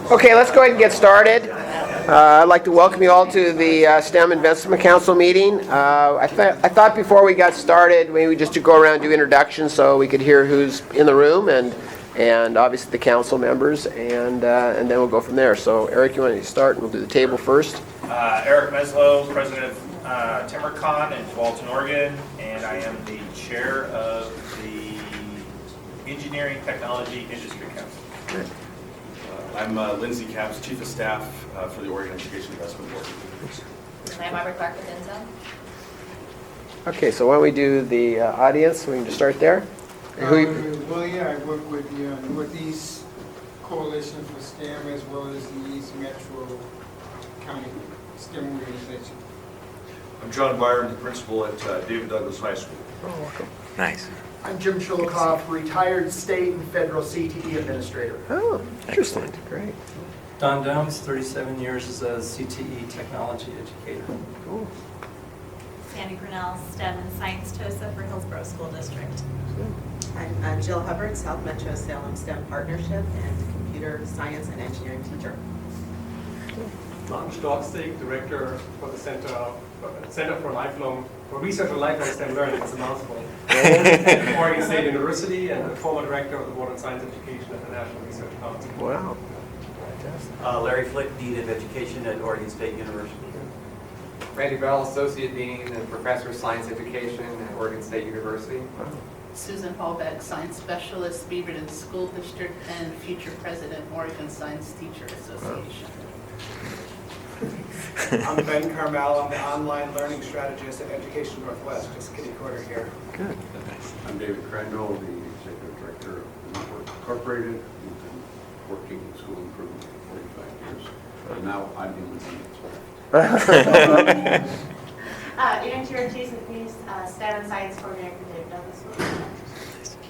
Okay, let's go ahead and get started. I'd like to welcome you all to the STEM Investment Council meeting. I thought before we got started, maybe just to go around and do introductions so we could hear who's in the room and obviously the council members, and then we'll go from there. So Eric, you want to start? We'll do the table first. Eric Meslow, president of TimberCon in Walton, Oregon, and I am the chair of the Engineering Technology Industry Council. Good. I'm Lindsay Capps, Chief of Staff for the Oregon Education Investment Board. I'm Robert Clark with Denzel. Okay, so why don't we do the audience? We can just start there. Well, yeah, I work with the Northeast Coalition for STEM as well as the East Metro County STEM organization. I'm John Byron, the principal at David Douglas High School. Oh, welcome. Nice. I'm Jim Chilikoff, retired state and federal CTE administrator. Oh, interesting. Great. Don Downs, 37 years as a CTE technology educator. Cool. Sandy Grinnell, STEM and Science TOSA for Hillsborough School District. I'm Jill Hubbard, South Metro Salem STEM Partnership and computer science and engineering teacher. Martin Storksteg, Director for the Center for Research on Lifelong STEM Learning. It's a mouthful. At Oregon State University and the former Director of the Board on Science Education at the National Research Council. Wow. Larry Flick, Dean of Education at Oregon State University. Randy Bell, Associate Dean and Professor of Science Education at Oregon State University. Susan Hallbeck, Science Specialist, Beaverton School District, and future President, Oregon Science Teacher Association. I'm Ben Carmel. I'm the online learning strategist at Education Northwest, just kitty corner here. Good. I'm David Crandall, the Executive Director of Network Incorporated. We've been working in school improvement for 45 years. And now I'm in the senior Interior Ortiz with me, STEM and Science Coordinator for David Douglas School.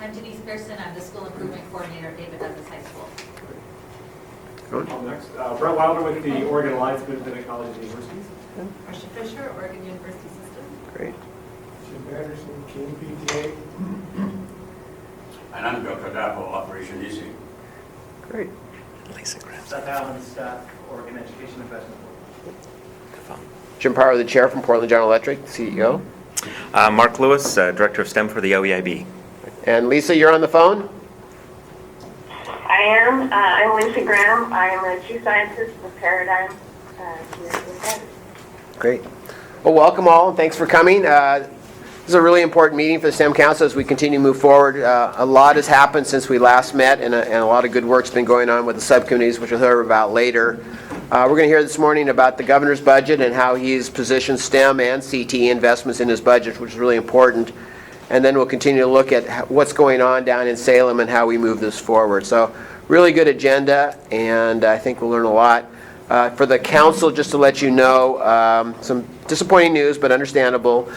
I'm Denise Pearson. I'm the School Improvement Coordinator at David Douglas High School. I'm next. Brett Wilder with the Oregon Alliance Movement at College and Universities. Marcia Fisher, Oregon University System. Great. Jim Patterson, King PTA. And I'm Bill Cadapo, Operation Easy. Great. Lisa Graham. Seth Allen, staff, Oregon Education Investment Board. Jim Power, the chair from Portland General Electric, CEO. Mark Lewis, Director of STEM for the OEIB. And Lisa, you're on the phone? I am. I'm Lisa Graham. I am a Chief Scientist with Paradigm here in Denver. Great. Well, welcome all, and thanks for coming. This is a really important meeting for the STEM Council as we continue to move forward. A lot has happened since we last met, and a lot of good work's been going on with the subcommittees, which we'll hear about later. We're going to hear this morning about the governor's budget and how he's positioned STEM and CTE investments in his budget, which is really important. And then we'll continue to look at what's going on down in Salem and how we move this forward. So really good agenda, and I think we'll learn a lot. For the council, just to let you know, some disappointing news, but understandable.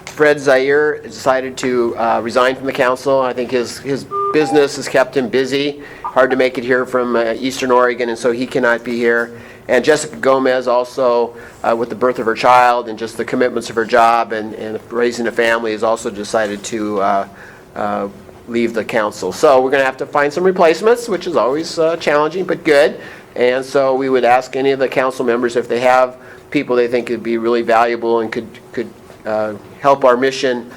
Fred Zaire decided to resign from the council. I think his business has kept him busy. Hard to make it here from Eastern Oregon, and so he cannot be here. And Jessica Gomez also, with the birth of her child and just the commitments of her job and raising a family, has also decided to leave the council. So we're going to have to find some replacements, which is always challenging but good. And so we would ask any of the council members if they have people they think could be really valuable and could help our mission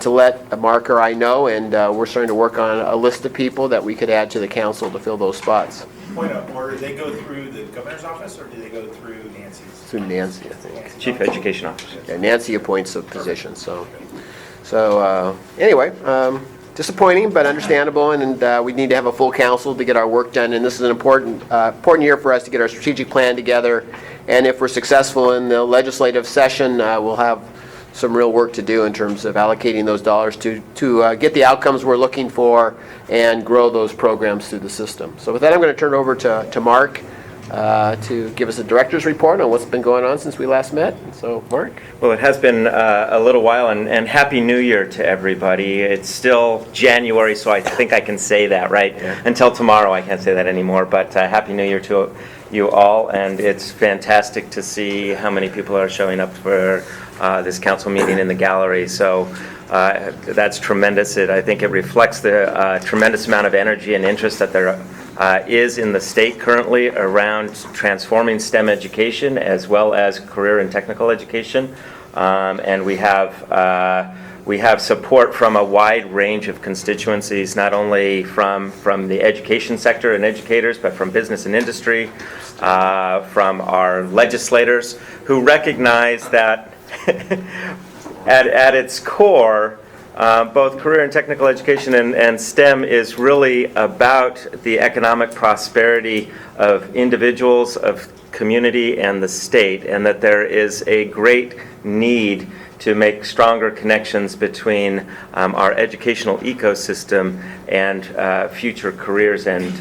to let Mark or I know. And we're starting to work on a list of people that we could add to the council to fill those spots. Point of order, they go through the governor's office or do they go through Nancy's? Through Nancy, I think. Chief Education Officer. Yeah, Nancy appoints the position. So anyway, disappointing but understandable, and we need to have a full council to get our work done. And this is an important year for us to get our strategic plan together. And if we're successful in the legislative session, we'll have some real work to do in terms of allocating those dollars to get the outcomes we're looking for and grow those programs through the system. So with that, I'm going to turn it over to Mark to give us a director's report on what's been going on since we last met. So, Mark? Well, it has been a little while, and Happy New Year to everybody. It's still January, so I think I can say that, right? Yeah. Until tomorrow, I can't say that anymore, but Happy New Year to you all, and it's fantastic to see how many people are showing up for this council meeting in the gallery. So That's tremendous. I think it reflects the tremendous amount of energy and interest that there is in the state currently around transforming STEM education as well as career and technical education. And we have support from a wide range of constituencies, not only from the education sector and educators, but from business and industry, from our legislators, who recognize that at its core, both career and technical education and STEM is really about the economic prosperity of individuals, of community, and the state, and that there is a great need to make stronger connections between our educational ecosystem and future careers and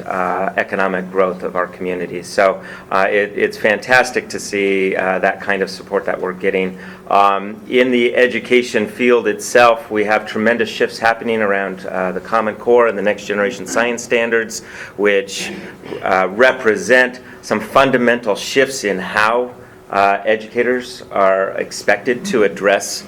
economic growth of our communities. So it's fantastic to see that kind of support that we're getting. In the education field itself, we have tremendous shifts happening around the Common Core and the Next Generation Science Standards, which represent some fundamental shifts in how educators are expected to address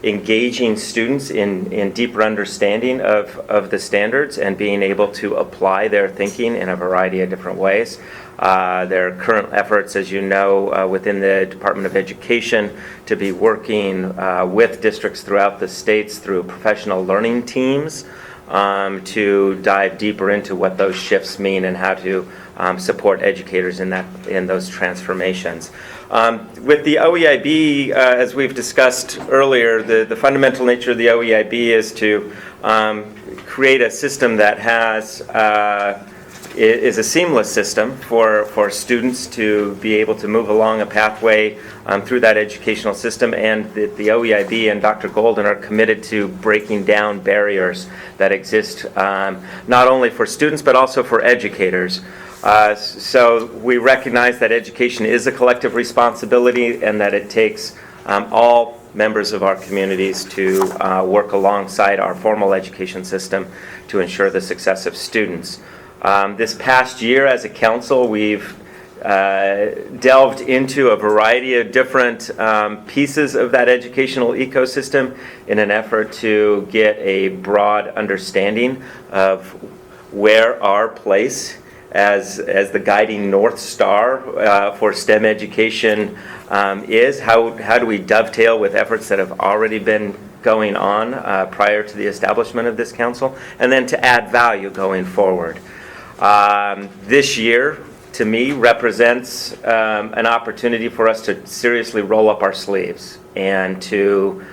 engaging students in deeper understanding of the standards and being able to apply their thinking in a variety of different ways. There are current efforts, as you know, within the Department of Education to be working with districts throughout the states through professional learning teams to dive deeper into what those shifts mean and how to support educators in those transformations. With the OEIB, as we've discussed earlier, the fundamental nature of the OEIB is to create a system that is a seamless system for students to be able to move along a pathway through that educational system, and the OEIB and Dr. Golden are committed to breaking down barriers that exist not only for students but also for educators. So we recognize that education is a collective responsibility and that it takes all members of our communities to work alongside our formal education system to ensure the success of students. This past year as a council, we've delved into a variety of different pieces of that educational ecosystem in an effort to get a broad understanding of where our place as the guiding North Star for STEM education is. How do we dovetail with efforts that have already been going on prior to the establishment of this council, and then to add value going forward. This year, to me, represents an opportunity for us to seriously roll up our sleeves and to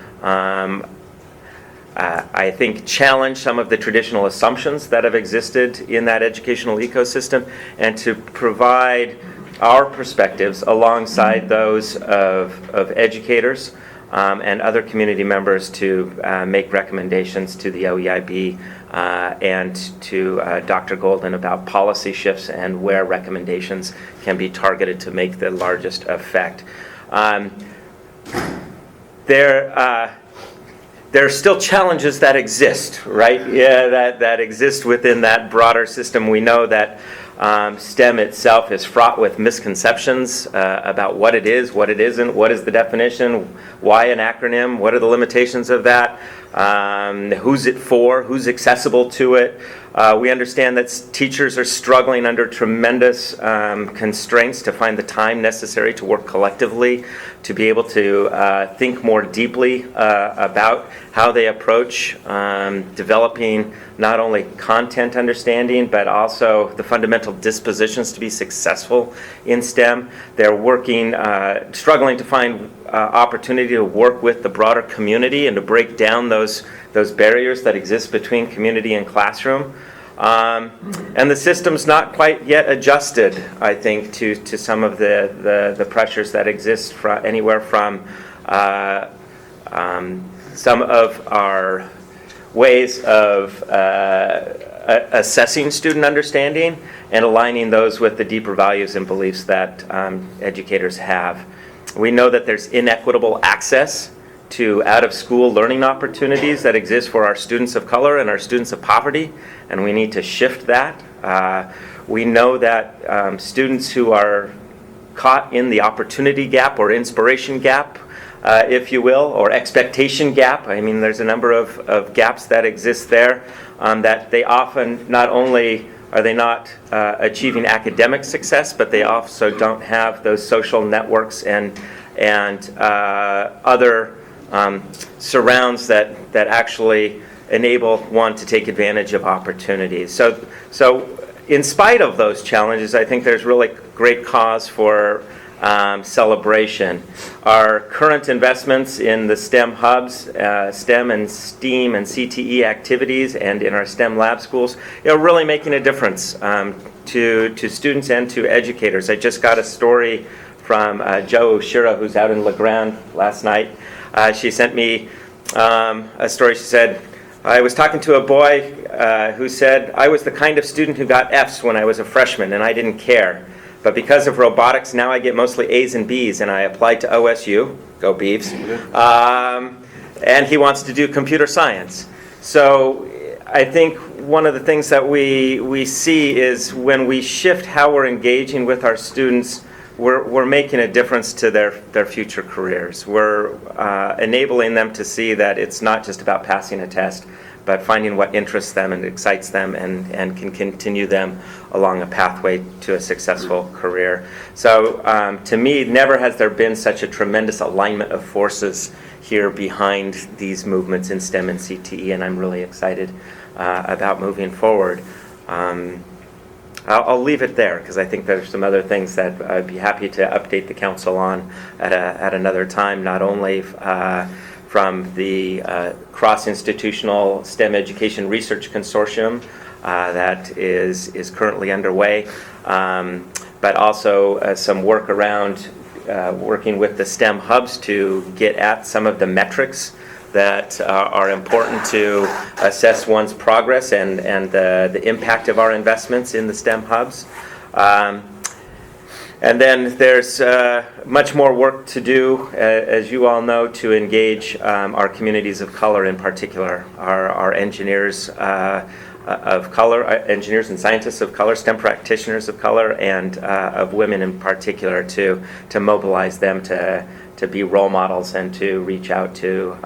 I think challenge some of the traditional assumptions that have existed in that educational ecosystem, and to provide our perspectives alongside those of educators and other community members to make recommendations to the OEIB and to Dr. Golden about policy shifts and where recommendations can be targeted to make the largest effect. There are still challenges that exist, right? Yeah, that exist within that broader system. We know that STEM itself is fraught with misconceptions about what it is, what it isn't, what is the definition, why an acronym, what are the limitations of that, who's it for, who's accessible to it. We understand that teachers are struggling under tremendous constraints to find the time necessary to work collectively, to be able to think more deeply about how they approach developing not only content understanding, but also the fundamental dispositions to be successful in STEM. They're struggling to find opportunity to work with the broader community and to break down those barriers that exist between community and classroom. And the system's not quite yet adjusted, I think, to some of the pressures that exist anywhere from some of our ways of assessing student understanding and aligning those with the deeper values and beliefs that educators have. We know that there's inequitable access to out-of-school learning opportunities that exist for our students of color and our students of poverty, and we need to shift that. We know that students who are caught in the opportunity gap or inspiration gap if you will, or expectation gap. I mean, there's a number of gaps that exist there, that they often not only are they not achieving academic success, but they also don't have those social networks and other surrounds that actually enable one to take advantage of opportunities. So in spite of those challenges, I think there's really great cause for celebration. Our current investments in the STEM hubs, STEM and STEAM and CTE activities, and in our STEM lab schools, really making a difference to students and to educators. I just got a story from Jo Shira, who's out in La Grande last night. She sent me a story. She said, I was talking to a boy who said, I was the kind of student who got Fs when I was a freshman and I didn't care. But because of robotics, now I get mostly A's and B's, and I applied to OSU, go Beavs, and he wants to do computer science. So I think one of the things that we see is when we shift how we're engaging with our students, we're making a difference to their future careers. We're enabling them to see that it's not just about passing a test, but finding what interests them and excites them and can continue them along a pathway to a successful career. So to me, never has there been such a tremendous alignment of forces here behind these movements in STEM and CTE, and I'm really excited about moving forward. I'll leave it there because I think there's some other things that I'd be happy to update the council on at another time, not only from the cross-institutional STEM Education Research Consortium that is currently underway, but also some work around working with the STEM hubs to get at some of the metrics that are important to assess one's progress and the impact of our investments in the STEM hubs. And then there's much more work to do, as you all know, to engage our communities of color in particular, our engineers of color, engineers and scientists of color, STEM practitioners of color, and of women in particular, to mobilize them to be role models and to reach out to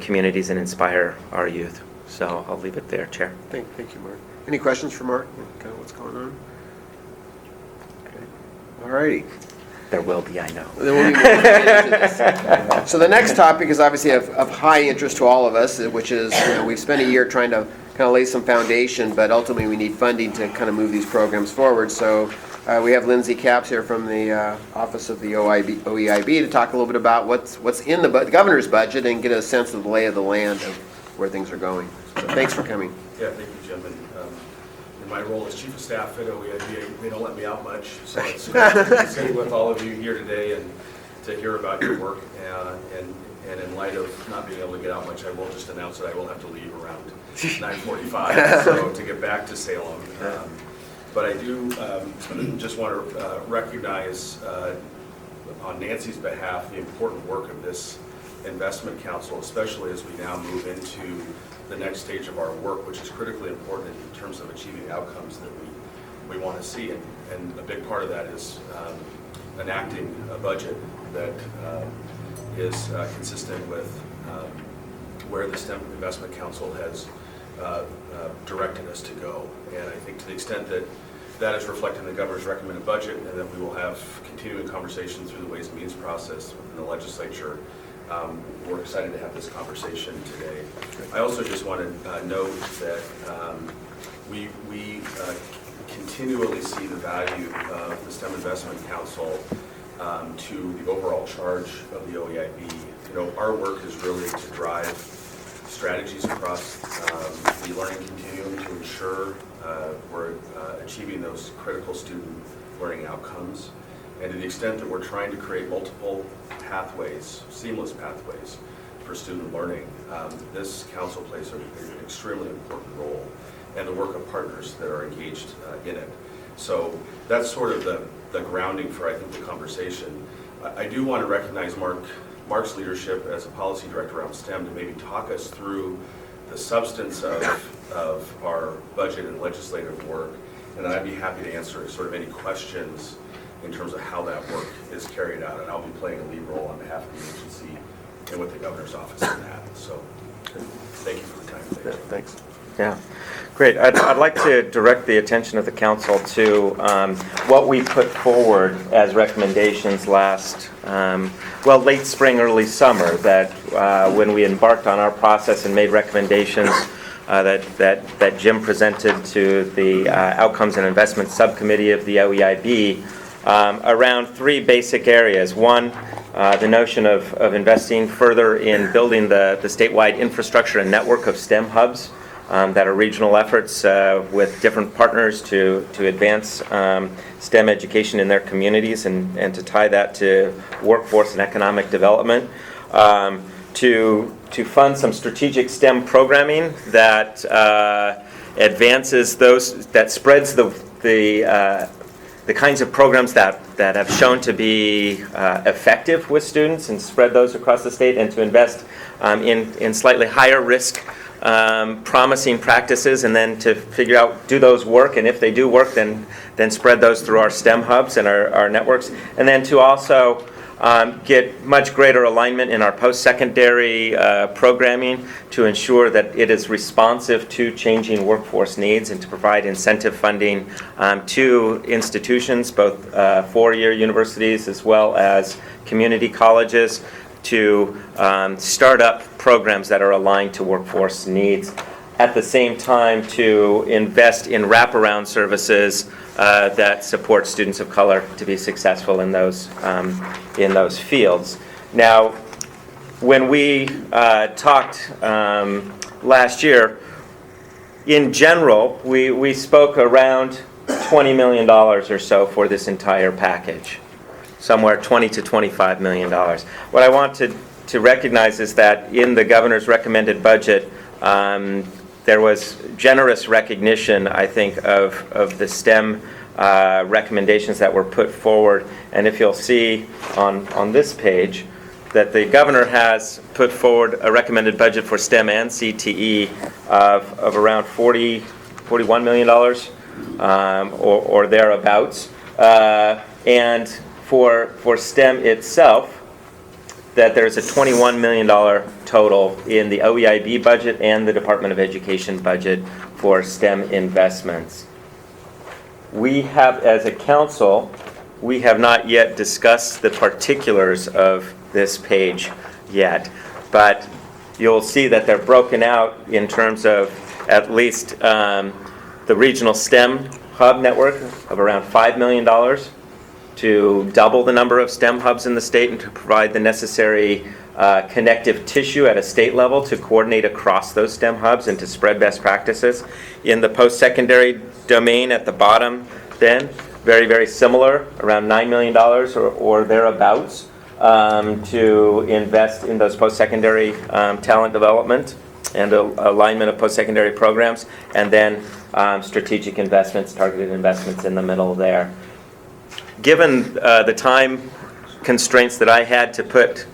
communities and inspire our youth. So I'll leave it there, Chair. Thank you, Mark. Any questions for Mark? Kind of what's going on? All righty. There will be, I know. There will be more. So the next topic is obviously of high interest to all of us, which is, we've spent a year trying to kind of lay some foundation, but ultimately we need funding to kind of move these programs forward. So we have Lindsay Capps here from the Office of the OEIB to talk a little bit about what's in the governor's budget and get a sense of the lay of the land of where things are going. So thanks for coming. Yeah, thank you, Jim. And in my role as Chief of Staff at OEIB, they don't let me out much, so it's sitting with all of you here today and to hear about your work. And in light of not being able to get out much, I will just announce that I will have to leave around 9:45 so to get back to Salem. But I do just want to recognize on Nancy's behalf the important work of this investment council, especially as we now move into the next stage of our work, which is critically important in terms of achieving the outcomes that we want to see. And a big part of that is enacting a budget that is consistent with where the STEM Investment Council has directed us to go. And I think to the extent that that is reflected in the governor's recommended budget, and that we will have continuing conversation through the Ways and Means process within the legislature, we're excited to have this conversation today. I also just want to note that we continually see the value of the STEM Investment Council to the overall charge of the OEIB. Our work is really to drive strategies across the learning continuum to ensure we're achieving those critical student learning outcomes. And to the extent that we're trying to create multiple pathways, seamless pathways for student learning, this council plays an extremely important role, and the work of partners that are engaged in it. So that's sort of the grounding for, I think, the conversation. I do want to recognize Mark's leadership as a policy director around STEM to maybe talk us through the substance of our budget and legislative work, and I'd be happy to answer sort of any questions in terms of how that work is carried out. And I'll be playing a lead role on behalf of the agency and with the governor's office in that. So thank you for the time today. Thanks. Yeah, great. I'd like to direct the attention of the council to what we put forward as recommendations last, late spring, early summer, that when we embarked on our process and made recommendations that Jim presented to the Outcomes and Investment Subcommittee of the OEIB around three basic areas. One, the notion of investing further in building the statewide infrastructure and network of STEM hubs that are regional efforts with different partners to advance STEM education in their communities and to tie that to workforce and economic development. To fund some strategic STEM programming that advances those, that spreads the kinds of programs that have shown to be effective with students and spread those across the state, and to invest in slightly higher risk promising practices, and then to figure out, do those work, and if they do work, then spread those through our STEM hubs and our networks, and then to also get much greater alignment in our post-secondary programming to ensure that it is responsive to changing workforce needs, and to provide incentive funding to institutions, both four-year universities as well as community colleges, to start up programs that are aligned to workforce needs. At the same time, to invest in wraparound services that support students of color to be successful in those fields. Now, when we talked last year, in general, we spoke around $20 million or so for this entire package. Somewhere $20 to $25 million. What I want to recognize is that in the governor's recommended budget, there was generous recognition, I think, of the STEM recommendations that were put forward. And if you'll see on this page, that the governor has put forward a recommended budget for STEM and CTE of around $41 million or thereabouts. And for STEM itself, that there's a $21 million total in the OEIB budget and the Department of Education budget for STEM investments. We have, as a council, we have not yet discussed the particulars of this page yet, but you'll see that they're broken out in terms of at least the regional STEM hub network of around $5 million, to double the number of STEM hubs in the state and to provide the necessary connective tissue at a state level to coordinate across those STEM hubs and to spread best practices. In the post-secondary domain at the bottom, then, very, very similar, around $9 million or thereabouts, to invest in those post-secondary talent development and alignment of post-secondary programs, and then strategic investments, targeted investments in the middle there. Given the time constraints that I had to put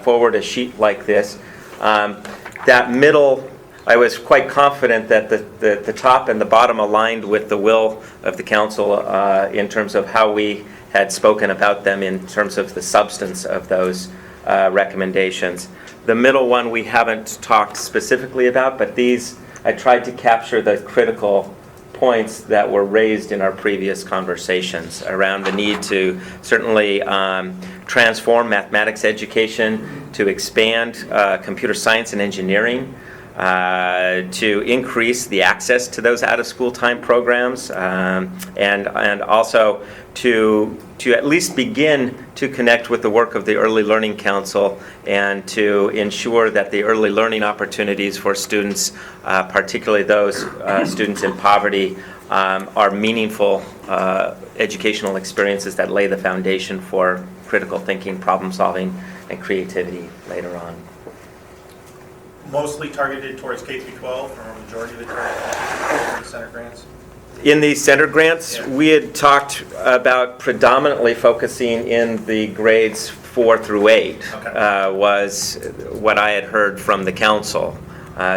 forward a sheet like this, that middle, I was quite confident that the top and the bottom aligned with the will of the council in terms of how we had spoken about them in terms of the substance of those recommendations. The middle one we haven't talked specifically about, but these, I tried to capture the critical points that were raised in our previous conversations around the need to certainly transform mathematics education, to expand computer science and engineering, to increase the access to those out-of-school time programs, and also to at least begin to connect with the work of the Early Learning Council and to ensure that the early learning opportunities for students, particularly those students in poverty, are meaningful educational experiences that lay the foundation for critical thinking, problem solving, and creativity later on. Mostly targeted towards K-12, or a majority of the targeted center grants? In the center grants, Yeah. we had talked about predominantly focusing in the grades 4 through 8, Okay. was what I had heard from the council.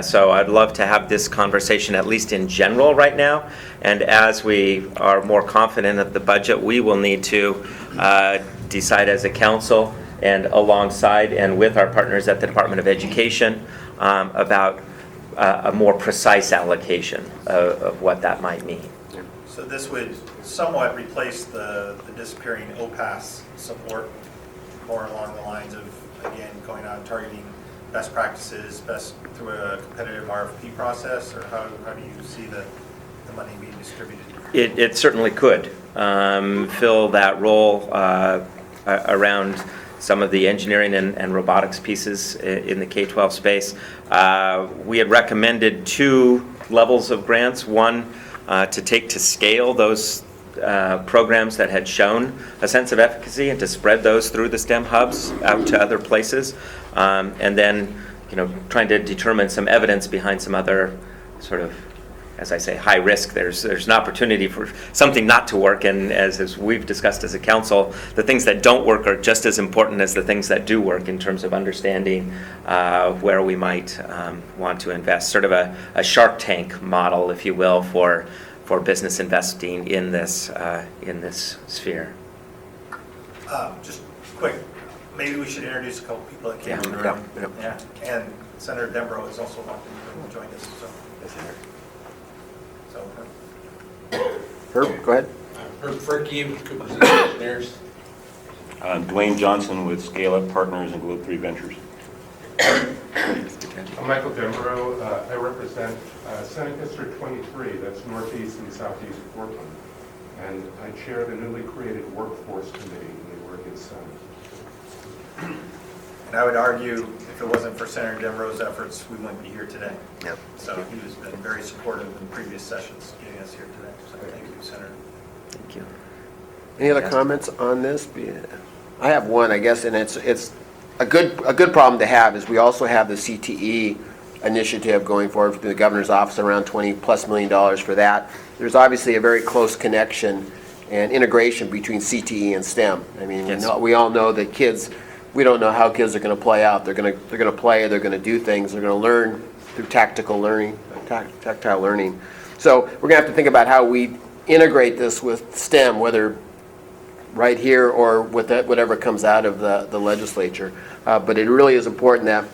So I'd love to have this conversation, at least in general right now. And as we are more confident of the budget, we will need to decide as a council and alongside and with our partners at the Department of Education about a more precise allocation of what that might mean. So this would somewhat replace the disappearing OPAS support, more along the lines of, again, going out and targeting best practices, best through a competitive RFP process, or how do you see the money being distributed? It certainly could fill that role around some of the engineering and robotics pieces in the K-12 space. We had recommended 2 levels of grants. One, to take to scale those programs that had shown a sense of efficacy and to spread those through the STEM hubs out to other places. And then, trying to determine some evidence behind some other sort of, as I say, high risk. There's an opportunity for something not to work, and as we've discussed as a council, the things that don't work are just as important as the things that do work in terms of understanding where we might want to invest. Sort of a Shark Tank model, if you will, for business investing in this sphere. Just quick, maybe we should introduce a couple people that came in the room. Yeah. And Senator Dembro is also welcome to join us. Herb, go ahead. Herb Ferkey with Coopers Engineers. Dwayne Johnson with Scale Up Partners and Globe 3 Ventures. I'm Michael Dembro. I represent Senate District 23, that's northeast and southeast Portland. And I chair the newly created Workforce Committee in the Oregon Senate. And I would argue, if it wasn't for Senator Dembro's efforts, we wouldn't be here today. Yep. So he has been very supportive in previous sessions, getting us here today. So thank you, Senator. Thank you. Any other comments on this? I have one, I guess, and it's a good problem to have is we also have the CTE initiative going forward through the governor's office, around $20+ million for that. There's obviously a very close connection and integration between CTE and STEM. I mean, Yes. we all know that kids, we don't know how kids are going to play out. They're going to play, they're going to do things, they're going to learn through tactile learning. So we're going to have to think about how we integrate this with STEM, whether right here or with whatever comes out of the legislature. But it really is important that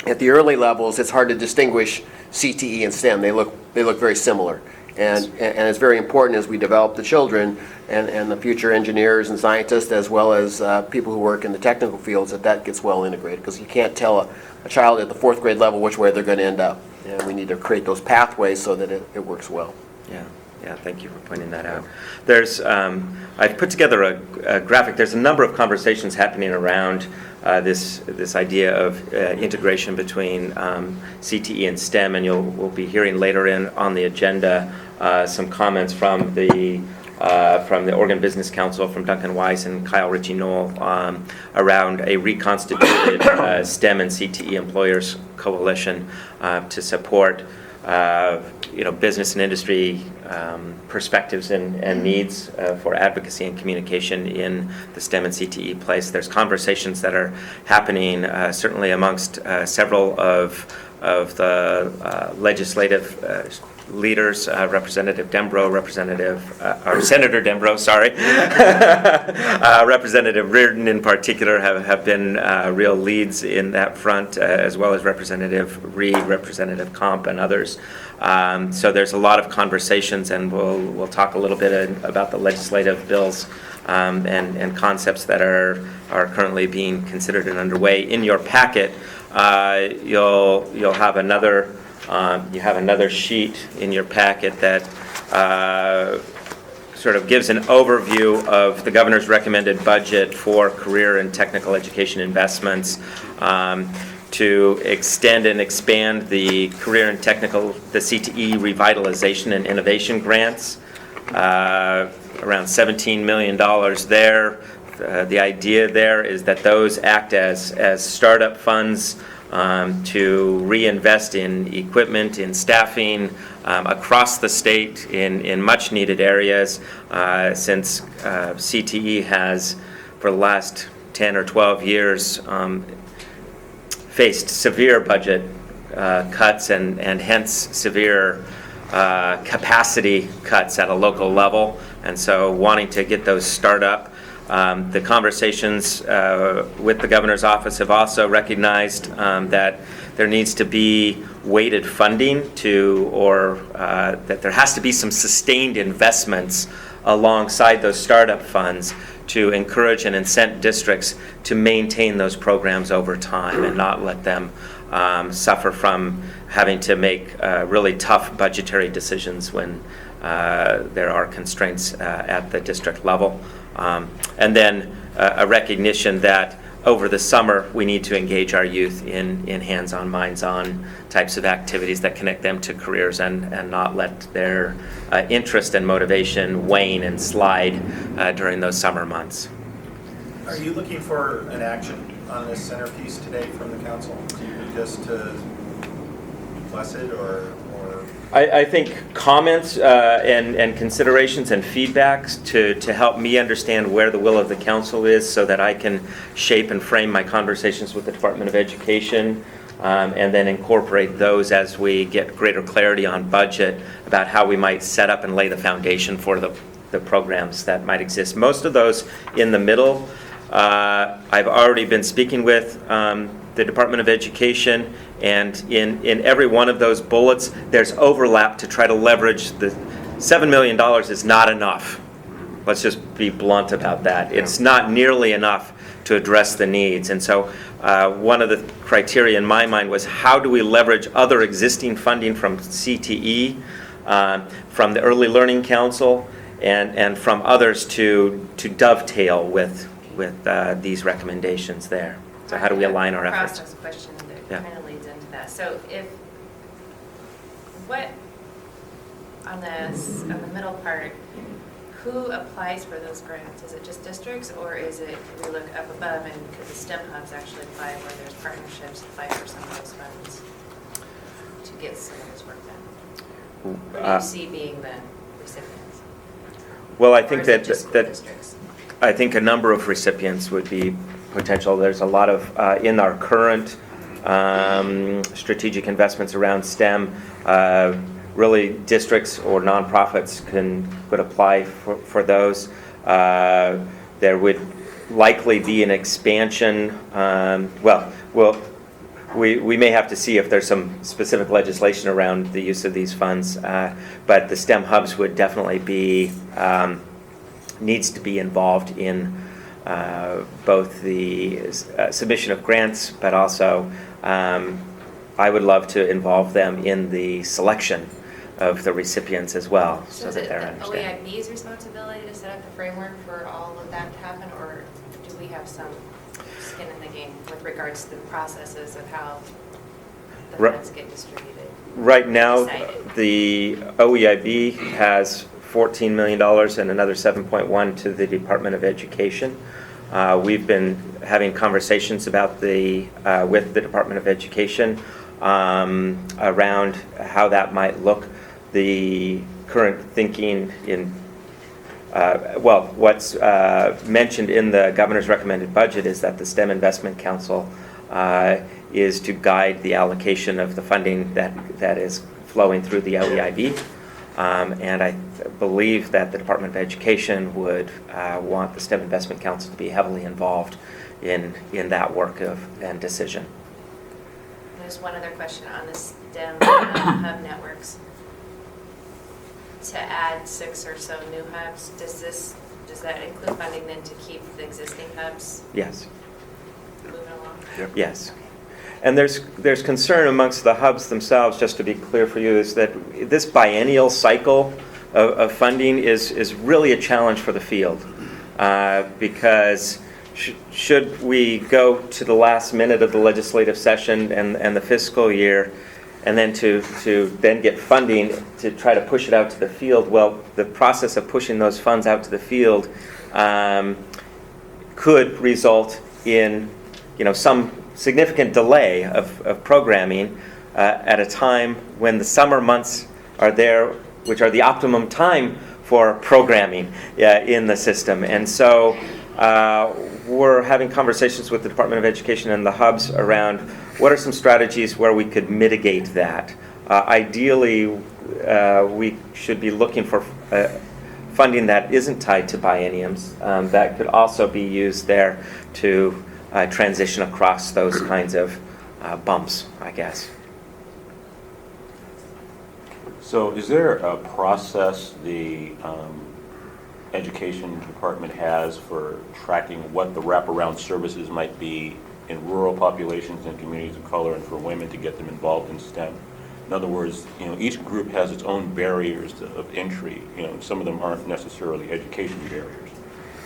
at the early levels, it's hard to distinguish CTE and STEM. They look very similar. And it's very important as we develop the children and the future engineers and scientists, as well as people who work in the technical fields, that gets well integrated. Because you can't tell a child at the 4th grade level which way they're going to end up. And we need to create those pathways so that it works well. Yeah, thank you for pointing that out. There's, I've put together a graphic. There's a number of conversations happening around this idea of integration between CTE and STEM, and we'll be hearing later on the agenda some comments from the Oregon Business Council, from Duncan Weiss and Kyle Ritchie-Knoll around a reconstituted STEM and CTE employers coalition to support business and industry perspectives and needs for advocacy and communication in the STEM and CTE place. There's conversations that are happening certainly amongst several of the legislative leaders, Representative Dembro, or Senator Dembro, sorry, Representative Reardon in particular have been real leads in that front, as well as Representative Reed, Representative Comp, and others. So there's a lot of conversations, and we'll talk a little bit about the legislative bills and concepts that are currently being considered and underway. In your packet, you'll have another. You have another sheet in your packet that sort of gives an overview of the governor's recommended budget for career and technical education investments to extend and expand the career and technical, the CTE revitalization and innovation grants, around $17 million there. The idea there is that those act as startup funds to reinvest in equipment, in staffing across the state in much needed areas, since CTE has, for the last 10 or 12 years, faced severe budget cuts and hence severe capacity cuts at a local level, and so wanting to get those start up. The conversations with the governor's office have also recognized that there needs to be weighted funding that there has to be some sustained investments alongside those startup funds to encourage and incent districts to maintain those programs over time and not let them suffer from having to make really tough budgetary decisions when there are constraints at the district level. And then a recognition that over the summer we need to engage our youth in hands-on, minds-on types of activities that connect them to careers and not let their interest and motivation wane and slide during those summer months. Are you looking for an action on this centerpiece today from the council? Do you just to bless it or? I think comments and considerations and feedbacks to help me understand where the will of the council is so that I can shape and frame my conversations with the Department of Education and then incorporate those as we get greater clarity on budget about how we might set up and lay the foundation for the programs that might exist. Most of those in the middle, I've already been speaking with the Department of Education, and in every one of those bullets, there's overlap to try to leverage the $7 million is not enough. Let's just be blunt about that. It's not nearly enough to address the needs. And so one of the criteria in my mind was how do we leverage other existing funding from CTE, from the Early Learning Council, and from others to dovetail with these recommendations there. So how do we align our efforts? Process question that kind of leads into that. So on the middle part, who applies for those grants? Is it just districts, or is it, we look up above and could the STEM hubs actually apply where there's partnerships apply for some of those funds to get some of this work done? Who do you see being the recipients? Well, I think that districts? I think a number of recipients would be potential. There's a lot of, in our current strategic investments around STEM, really districts or nonprofits could apply for those. There would likely be an expansion. We may have to see if there's some specific legislation around the use of these funds, but the STEM hubs would definitely needs to be involved in both the submission of grants, but also I would love to involve them in the selection of the recipients as well, so that they're understanding. So is it the OEIB's responsibility to set up the framework for all of that to happen, or do we have some skin in the game with regards to the processes of how the funds get distributed? Right now, the OEIB has $14 million and another $7.1 to the Department of Education. We've been having conversations about with the Department of Education around how that might look. The current thinking what's mentioned in the governor's recommended budget is that the STEM Investment Council is to guide the allocation of the funding that is flowing through the OEIB. And I believe that the Department of Education would want the STEM Investment Council to be heavily involved in that work and decision. There's one other question on the STEM hub networks. To add 6 or so new hubs, does that include funding then to keep the existing hubs? Yes. Moving along? Yes. Okay. And there's concern amongst the hubs themselves, just to be clear for you, is that this biennial cycle of funding is really a challenge for the field because should we go to the last minute of the legislative session and the fiscal year and then to then get funding to try to push it out to the field, well, the process of pushing those funds out to the field could result in some significant delay of programming at a time when the summer months are there, which are the optimum time for programming in the system. And so we're having conversations with the Department of Education and the hubs around what are some strategies where we could mitigate that? Ideally, we should be looking for funding that isn't tied to bienniums, that could also be used there to transition across those kinds of bumps, I guess. So is there a process the education department has for tracking what the wraparound services might be in rural populations and communities of color and for women to get them involved in STEM? In other words, each group has its own barriers of entry. Some of them aren't necessarily education barriers.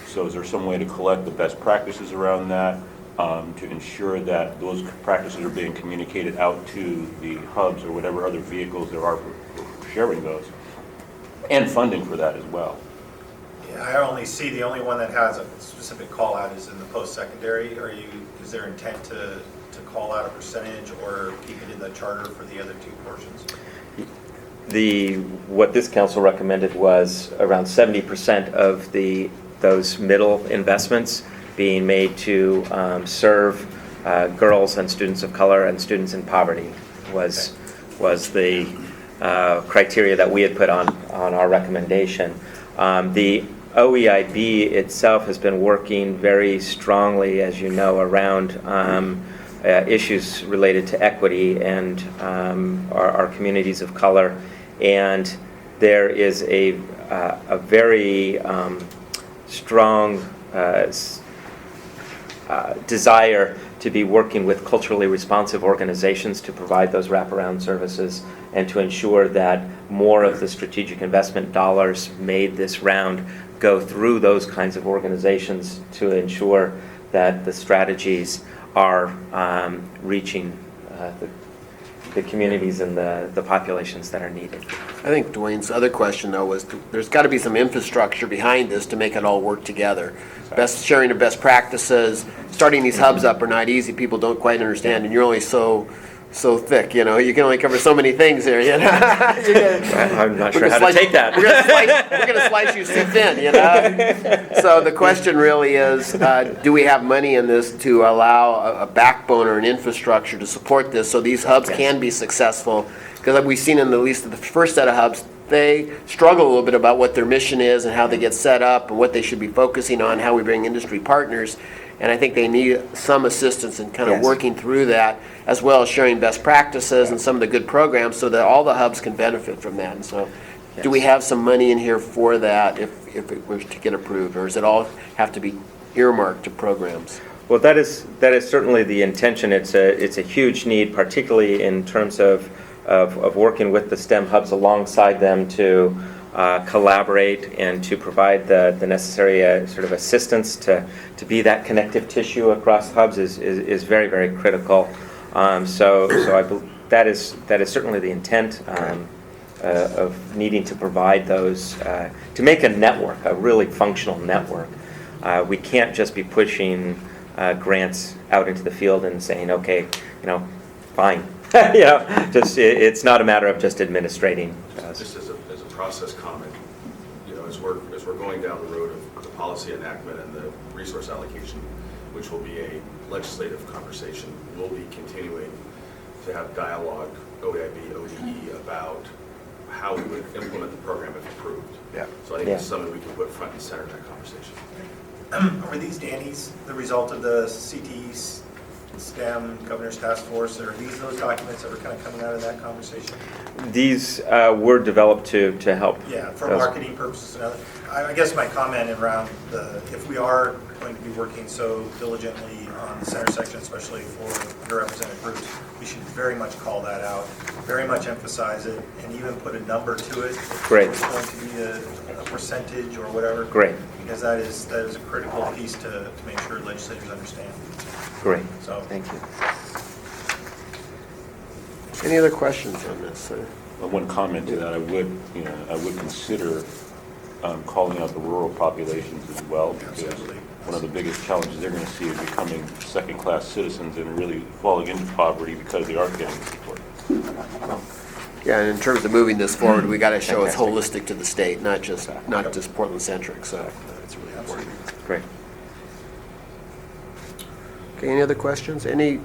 So is there some way to collect the best practices around that, to ensure that those practices are being communicated out to the hubs or whatever other vehicles there are for sharing those, and funding for that as well? Yeah, I only see the only one that has a specific call out is in the post-secondary. Is there intent to call out a percentage or keep it in the charter for the other two portions? What this council recommended was around 70% of those middle investments being made to serve girls and students of color and students in poverty was the criteria that we had put on our recommendation. The OEIB itself has been working very strongly, as you know, around issues related to equity and our communities of color, and there is a very strong desire to be working with culturally responsive organizations to provide those wraparound services and to ensure that more of the strategic investment dollars made this round go through those kinds of organizations to ensure that the strategies are reaching the communities and the populations that are needed. I think Dwayne's other question, though, was there's got to be some infrastructure behind this to make it all work together. Best sharing of best practices, starting these hubs up are not easy. People don't quite understand, and you're only so thick, you can only cover so many things here, I'm not sure how to take that. We're going to slice you too thin, So the question really is, do we have money in this to allow a backbone or an infrastructure to support this so these hubs can be successful? Because we've seen in at least the first set of hubs, they struggle a little bit about what their mission is and how they get set up and what they should be focusing on, how we bring industry partners. And I think they need some assistance in kind of working through that, as well as sharing best practices and some of the good programs so that all the hubs can benefit from that. And so do we have some money in here for that if it was to get approved, or does it all have to be earmarked to programs? Well, that is certainly the intention. It's a huge need, particularly in terms of working with the STEM hubs alongside them to collaborate and to provide the necessary sort of assistance to be that connective tissue across hubs is very, very critical. So that is certainly the intent of needing to provide those, to make a network, a really functional network. We can't just be pushing grants out into the field and saying, okay, fine. It's not a matter of just administrating. Just as a process comment, as we're going down the road of the policy enactment and the resource allocation, which will be a legislative conversation, we'll be continuing to have dialogue, OEIB, ODE, about how we would implement the program if approved. So I think it's something we can put front and center in that conversation. Are these Danny's the result of the CTE STEM Governor's Task Force, or are these those documents that were kind of coming out of that conversation? These were developed to help. Yeah, for marketing purposes and other. I guess my comment around if we are going to be working so diligently on the center section, especially for underrepresented groups, we should very much call that out, very much emphasize it, and even put a number to it. Great. If it's going to be a percentage or whatever. Great. Because that is a critical piece to make sure legislators understand. Great. So thank you. Any other questions on this? One comment to that, I would consider calling out the rural populations as well, because one of the biggest challenges they're going to see is becoming second-class citizens and really falling into poverty because they aren't getting the support. Yeah, and in terms of moving this forward, we got to show it's holistic to the state, not just Portland-centric. So that's really important. Great. Okay, any other questions? Any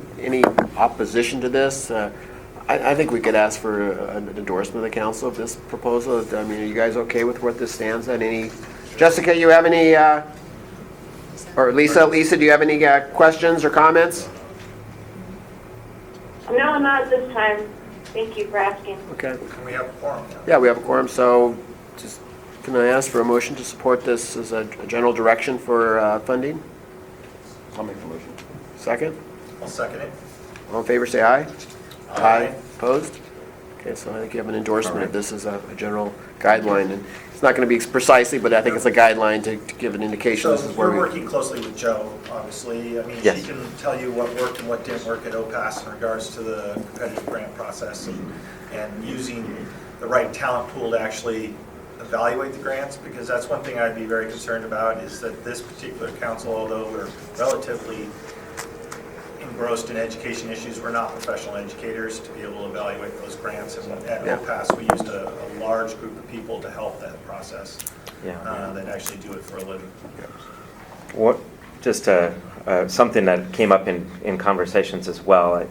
opposition to this. I think we could ask for an endorsement of the council of this proposal. I mean, are you guys okay with where this stands? Jessica, you have any, or Lisa, do you have any questions or comments? No, not at this time. Thank you for asking. Okay. And we have a quorum now. Yeah, we have a quorum, so just, can I ask for a motion to support this as a general direction for funding? I'll make the motion. Second? I'll second it. All in favor, say aye. Aye. Opposed? Okay, so I think you have an endorsement of this as a general guideline, and it's not going to be precisely, but I think it's a guideline to give an indication So this is where we're we... working closely with Joe, obviously. I mean, Yes. she can tell you what worked and what didn't work at OPAS in regards to the competitive grant process and using the right talent pool to actually evaluate the grants, because that's one thing I'd be very concerned about, is that this particular council, although we're relatively engrossed in education issues, we're not professional educators to be able to evaluate those grants. And at Yeah. OPAS, we used a large group of people to help that process, Yeah. that actually do it for a living. What, just something that came up in conversations as well,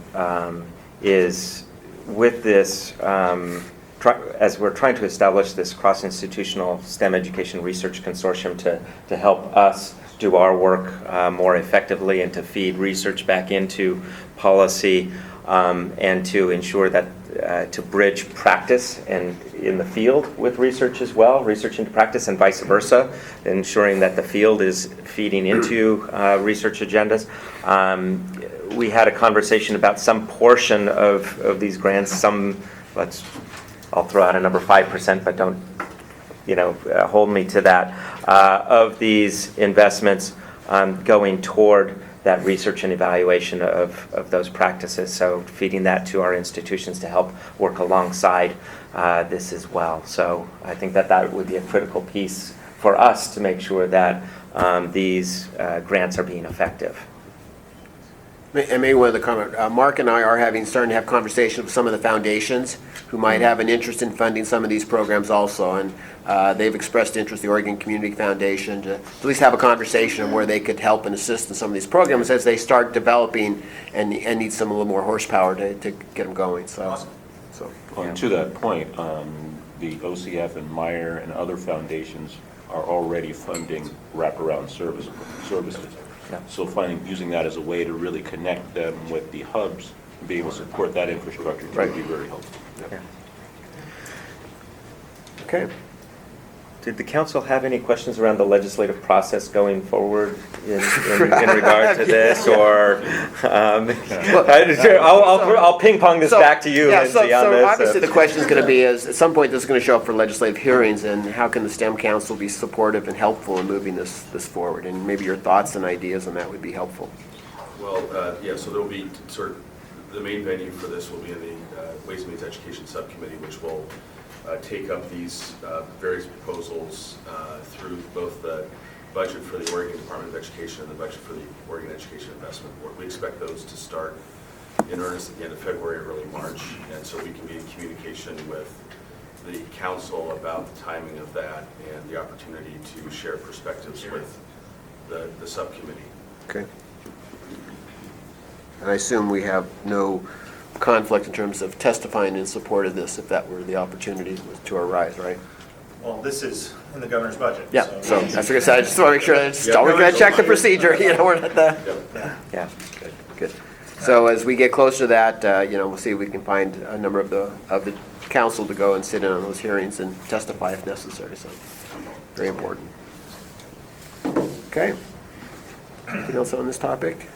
is with this, as we're trying to establish this cross-institutional STEM education research consortium to help us do our work more effectively and to feed research back into policy, and to ensure that to bridge practice and in the field with research as well, research into practice and vice versa, ensuring that the field is feeding into research agendas. We had a conversation about some portion of these grants, I'll throw out a number, 5%, but don't hold me to that, of these investments going toward that research and evaluation of those practices. So feeding that to our institutions to help work alongside this as well. So I think that would be a critical piece for us to make sure that these grants are being effective. And maybe one of the comment, Mark and I are starting to have conversations with some of the foundations who might have an interest in funding some of these programs also, and they've expressed interest, the Oregon Community Foundation, to at least have a conversation of where they could help and assist in some of these programs as they start developing and need a little more horsepower to get them going. So, Well, to that point, the OCF and Meyer and other foundations are already funding wraparound services. Yeah. So using that as a way to really connect them with the hubs, and be able to support that infrastructure would be very helpful. Yeah. Okay. Did the council have any questions around the legislative process going forward in regard to this, or I'll ping pong this back to you, Lindsay, on so this. Obviously the question is going to be, is at some point this is going to show up for legislative hearings, and how can the STEM Council be supportive and helpful in moving this forward? And maybe your thoughts and ideas on that would be helpful. Well, so there'll be the main venue for this will be in the Ways and Means Education Subcommittee, which will take up these various proposals through both the budget for the Oregon Department of Education and the budget for the Oregon Education Investment Board. We expect those to start in earnest at the end of February, early March, and so we can be in communication with the council about the timing of that and the opportunity to share perspectives with the subcommittee. Okay. And I assume we have no conflict in terms of testifying in support of this, if that were the opportunity to arise, right? Well, this is in the governor's budget. Yeah, so that's what I said. I just want to make sure that we're going to check the procedure, we're at the... Yeah. Good. So as we get closer to that, we'll see if we can find a number of the council to go and sit in on those hearings and testify if necessary, so very important. Okay. Anything else on this topic?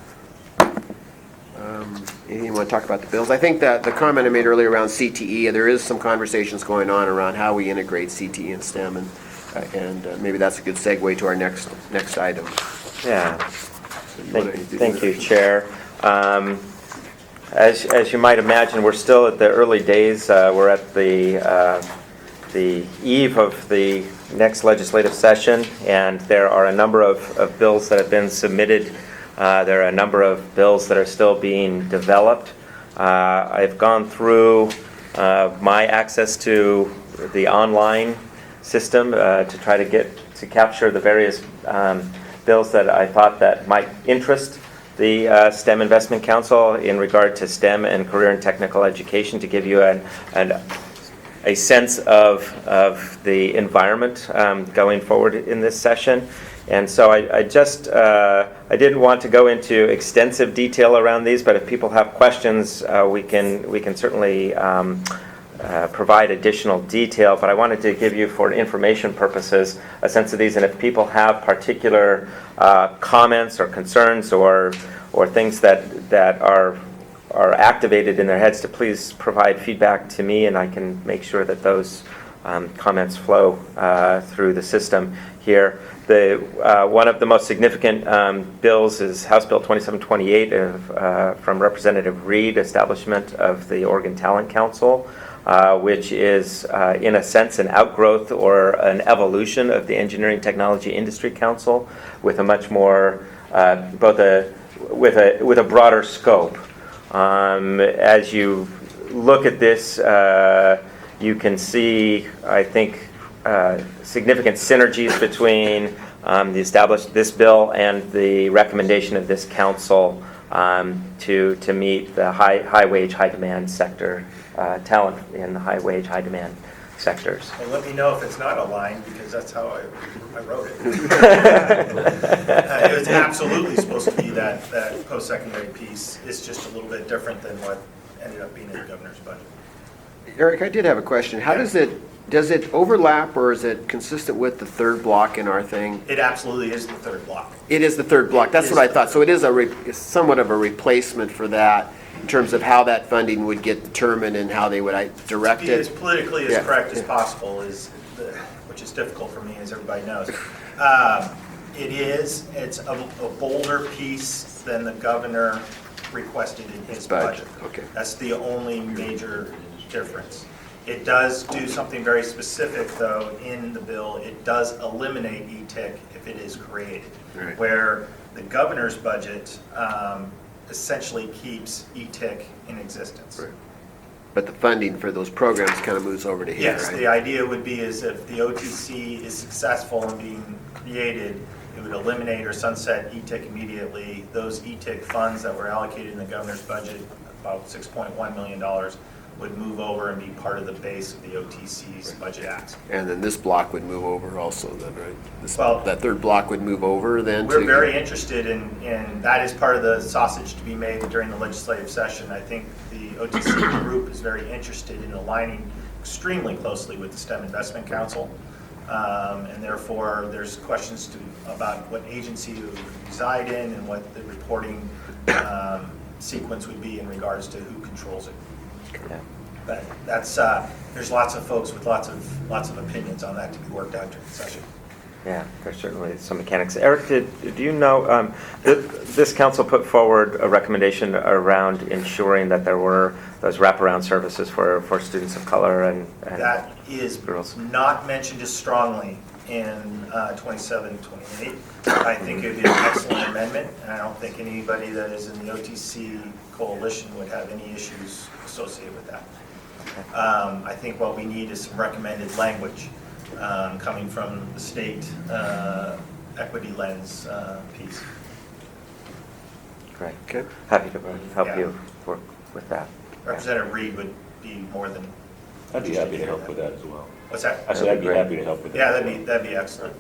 Anything you want to talk about the bills? I think that the comment I made earlier around CTE, there is some conversations going on around how we integrate CTE and STEM, and maybe that's a good segue to our next item. Yeah. Thank you, Chair. As you might imagine, we're still at the early days. We're at the eve of the next legislative session, and there are a number of bills that have been submitted. There are a number of bills that are still being developed. I've gone through my access to the online system to try to capture the various bills that I thought that might interest the STEM Investment Council in regard to STEM and career and technical education to give you a sense of the environment going forward in this session. And so I didn't want to go into extensive detail around these, but if people have questions, we can certainly provide additional detail. But I wanted to give you, for information purposes, a sense of these. And if people have particular comments or concerns or things that are activated in their heads, to please provide feedback to me, and I can make sure that those comments flow through the system here. One of the most significant bills is House Bill 2728 from Representative Reed, establishment of the Oregon Talent Council, which is in a sense an outgrowth or an evolution of the Engineering Technology Industry Council, with a much more with a broader scope. As you look at this, you can see, I think, significant synergies between this bill and the recommendation of this council to meet the high wage, high demand sector talent in the high wage, high demand sectors. And let me know if it's not aligned, because that's how I wrote it. It was absolutely supposed to be that post-secondary piece. It's just a little bit different than what ended up being in the governor's budget. Eric, I did have a question. How does it overlap, or is it consistent with the third block in our thing? It absolutely is the third block. It is the third block. That's what I thought. So it is somewhat of a replacement for that, in terms of how that funding would get determined and how they would direct To be it. as politically as correct as possible which is difficult for me, as everybody knows. It's a bolder piece than the governor requested in his budget. Okay. That's the only major difference. It does do something very specific, though, in the bill. It does eliminate ETIC if it is created, Right. where the governor's budget essentially keeps ETIC in existence. Right. But the funding for those programs kind of moves over to here, Yes, right? the idea would be is if the OTC is successful in being created, it would eliminate or sunset ETIC immediately. Those ETIC funds that were allocated in the governor's budget, about $6.1 million, would move over and be part of the base of the OTC's budget ask. And then this block would move over also then, right? Well, that third block would move over then We're to... very interested in that is part of the sausage to be made during the legislative session. I think the OTC group is very interested in aligning extremely closely with the STEM Investment Council. And therefore, there's questions about what agency you reside in and what the reporting sequence would be in regards to who controls it. Yeah. But that's there's lots of folks with lots of opinions on that to be worked out during the session. Yeah, there's certainly some mechanics. Eric, do you know, this council put forward a recommendation around ensuring that there were those wraparound services for students of color and That is girls? not mentioned as strongly in 2728. I think it would be an excellent amendment, and I don't think anybody that is in the OTC coalition would have any issues associated with that. I think what we need is some recommended language coming from the state equity lens piece. Great. Okay. Happy to help Yeah. you work with that. Representative Reed would be more than. I'd be happy to help with that as well. What's that? I said I'd be happy to help with that. Yeah, that'd be excellent.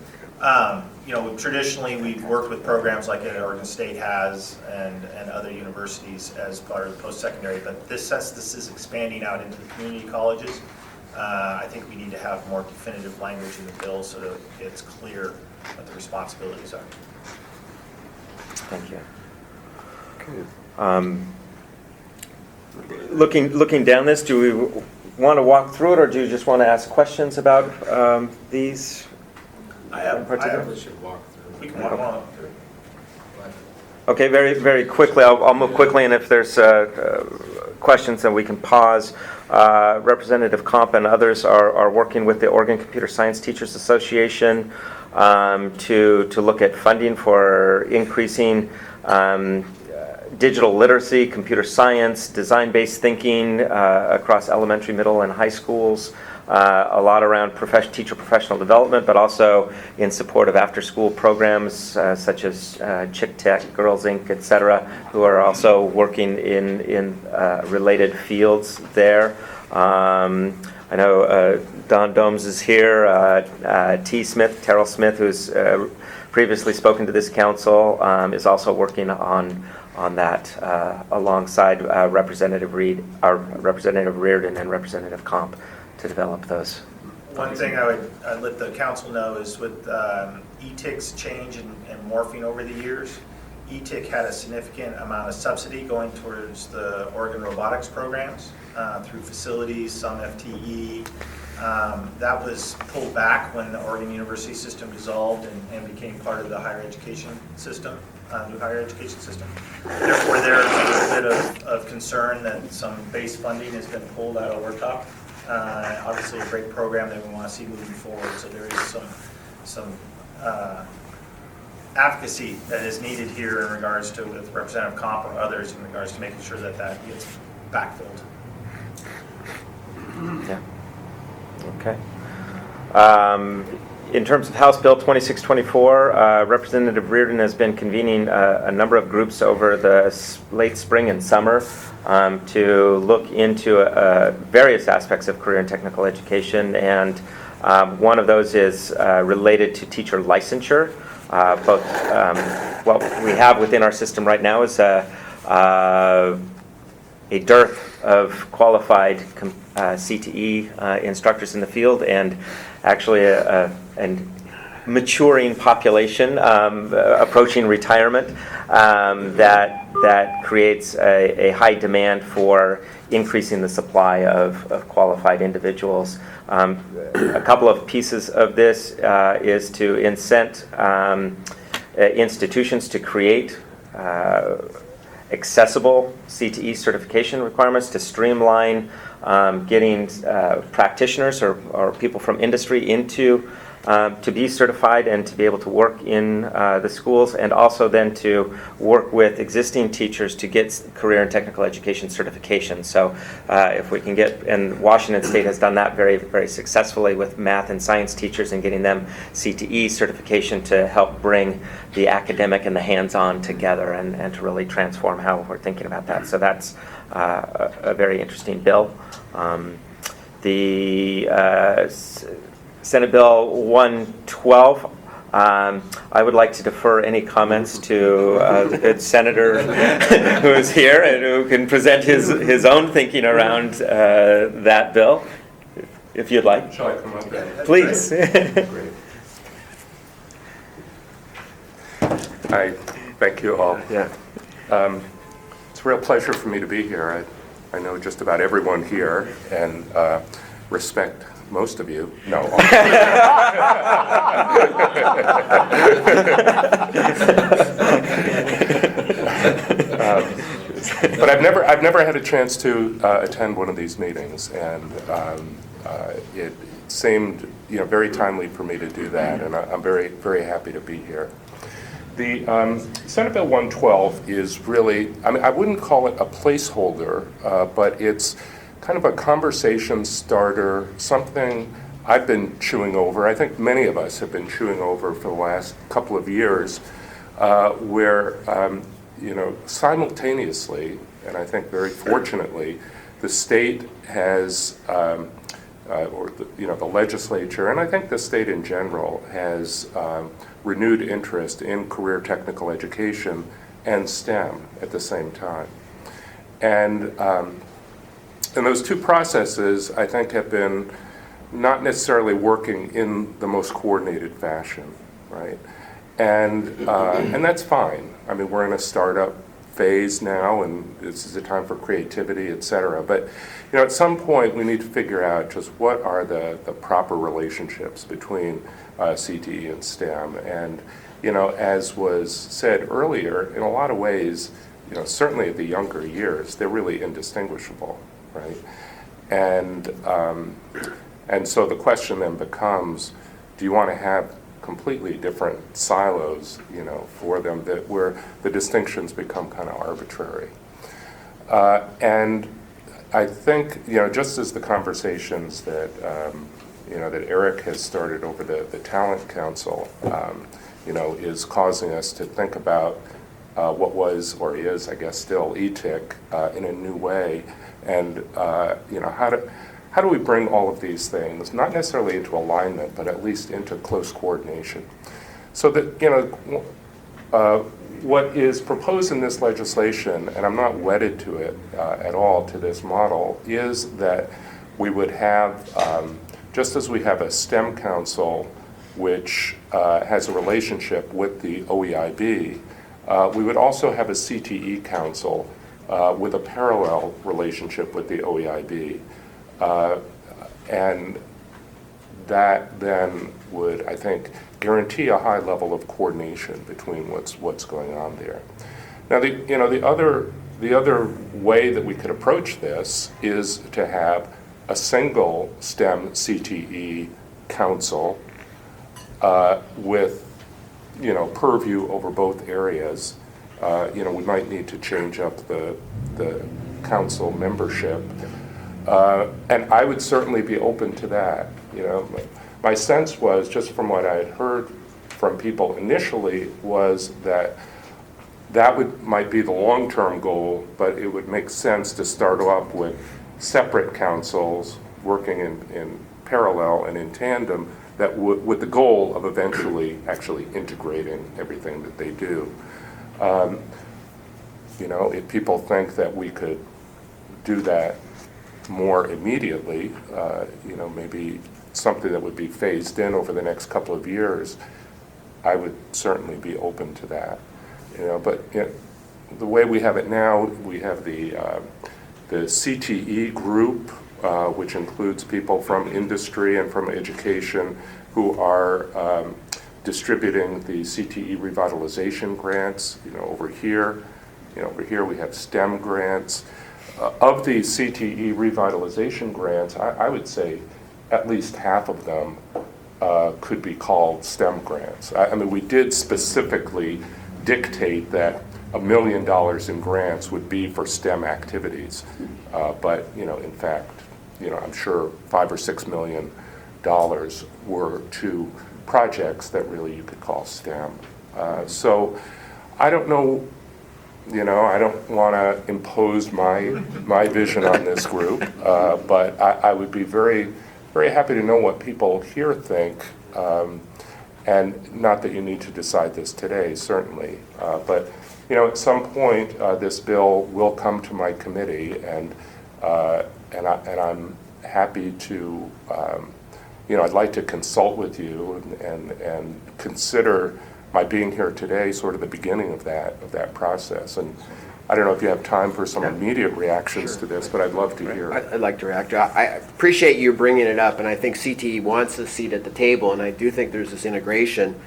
Traditionally, we've worked with programs like Oregon State has and other universities as part of the post-secondary, but since this is expanding out into the community colleges, I think we need to have more definitive language in the bill so that it's clear what the responsibilities are. Thank you. Looking down this, do we want to walk through it, or do you just want to ask questions about these in particular? We can walk through. Okay, very, very quickly, I'll move quickly, and if there's questions, then we can pause. Representative Comp and others are working with the Oregon Computer Science Teachers Association to look at funding for increasing digital literacy, computer science, design-based thinking across elementary, middle, and high schools. a lot around teacher professional development, but also in support of after-school programs such as Chick Tech, Girls Inc., et cetera, who are also working in related fields there. I know Don Domes is here, Terrell Smith, who's previously spoken to this council, is also working on that alongside Representative Reardon and Representative Comp to develop those. One thing I'd let the council know is with ETIC's change and morphing over the years, ETIC had a significant amount of subsidy going towards the Oregon robotics programs through facilities, some FTE. That was pulled back when the Oregon University system dissolved and became part of the higher education system, new higher education system. Therefore, there's a little bit of concern that some base funding has been pulled out of WorkTop. Obviously, a great program that we want to see moving forward. So there is some advocacy that is needed here in regards to with Representative Comp or others in regards to making sure that that gets backfilled. Yeah. Okay. In terms of House Bill 2624, Representative Reardon has been convening a number of groups over the late spring and summer to look into various aspects of career and technical education, and one of those is related to teacher licensure. What we have within our system right now is a dearth of qualified CTE instructors in the field, and actually a maturing population approaching retirement that creates a high demand for increasing the supply of qualified individuals. A couple of pieces of this is to incent institutions to create accessible CTE certification requirements to streamline getting practitioners or people from industry into to be certified and to be able to work in the schools, and also then to work with existing teachers to get career and technical education certification. So if we can get, and Washington State has done that very, very successfully with math and science teachers and getting them CTE certification to help bring the academic and the hands-on together and to really transform how we're thinking about that. So that's a very interesting bill. Senate Bill 112, I would like to defer any comments to the good senator who is here and who can present his own thinking around that bill, if you'd like. Shall I come up there? Please. Great. I thank you all. Yeah. It's a real pleasure for me to be here. I know just about everyone here and respect most of you. No. But I've never had a chance to attend one of these meetings, and it seemed very timely for me to do that, and I'm very, very happy to be here. The Senate Bill 112 is really, I wouldn't call it a placeholder, but it's kind of a conversation starter, something I've been chewing over. I think many of us have been chewing over for the last couple of years, where simultaneously, and I think very fortunately, the state has, the legislature, and I think the state in general has renewed interest in career technical education and STEM at the same time. And those two processes, I think, have been not necessarily working in the most coordinated fashion, right? And that's fine. I mean, we're in a startup phase now, and this is a time for creativity, et cetera. But at some point, we need to figure out just what are the proper relationships between CTE and STEM. And as was said earlier, in a lot of ways, certainly at the younger years, they're really indistinguishable, right? And so the question then becomes, do you want to have completely different silos, for them where the distinctions become kind of arbitrary? And I think, just as the conversations that, that Eric has started over the Talent Council, is causing us to think about what was, or is, I guess, still ETIC in a new way. And, how do we bring all of these things, not necessarily into alignment, but at least into close coordination? So that, what is proposed in this legislation, and I'm not wedded to it at all, to this model, is that we would have, just as we have a STEM council which has a relationship with the OEIB, we would also have a CTE council with a parallel relationship with the OEIB. And that then would, I think, guarantee a high level of coordination between what's going on there. Now, the other way that we could approach this is to have a single STEM CTE council with purview over both areas. We might need to change up the council membership, and I would certainly be open to that. My sense was, just from what I had heard from people initially, was that might be the long-term goal, but it would make sense to start off with separate councils working in parallel and in tandem, that with the goal of eventually actually integrating everything that they do. If people think that we could do that more immediately, maybe something that would be phased in over the next couple of years, I would certainly be open to that. But the way we have it now, we have the CTE group, which includes people from industry and from education who are distributing the CTE revitalization grants. Over here we have STEM grants. Of the CTE revitalization grants, I would say at least half of them could be called STEM grants. I mean, we did specifically dictate that $1 million in grants would be for STEM activities, but in fact, I'm sure $5 or $6 million were to projects that really you could call STEM. So I don't know. I don't want to impose my vision on this group, but I would be very, very happy to know what people here think, and not that you need to decide this today, certainly, but at some point this bill will come to my committee, and I'm happy to, I'd like to consult with you and consider my being here today sort of the beginning of that process. And I don't know if you have time for some immediate reactions to this, but I'd love to hear. I'd like to react. I appreciate you bringing it up, and I think CTE wants a seat at the table, and I do think there's this integration.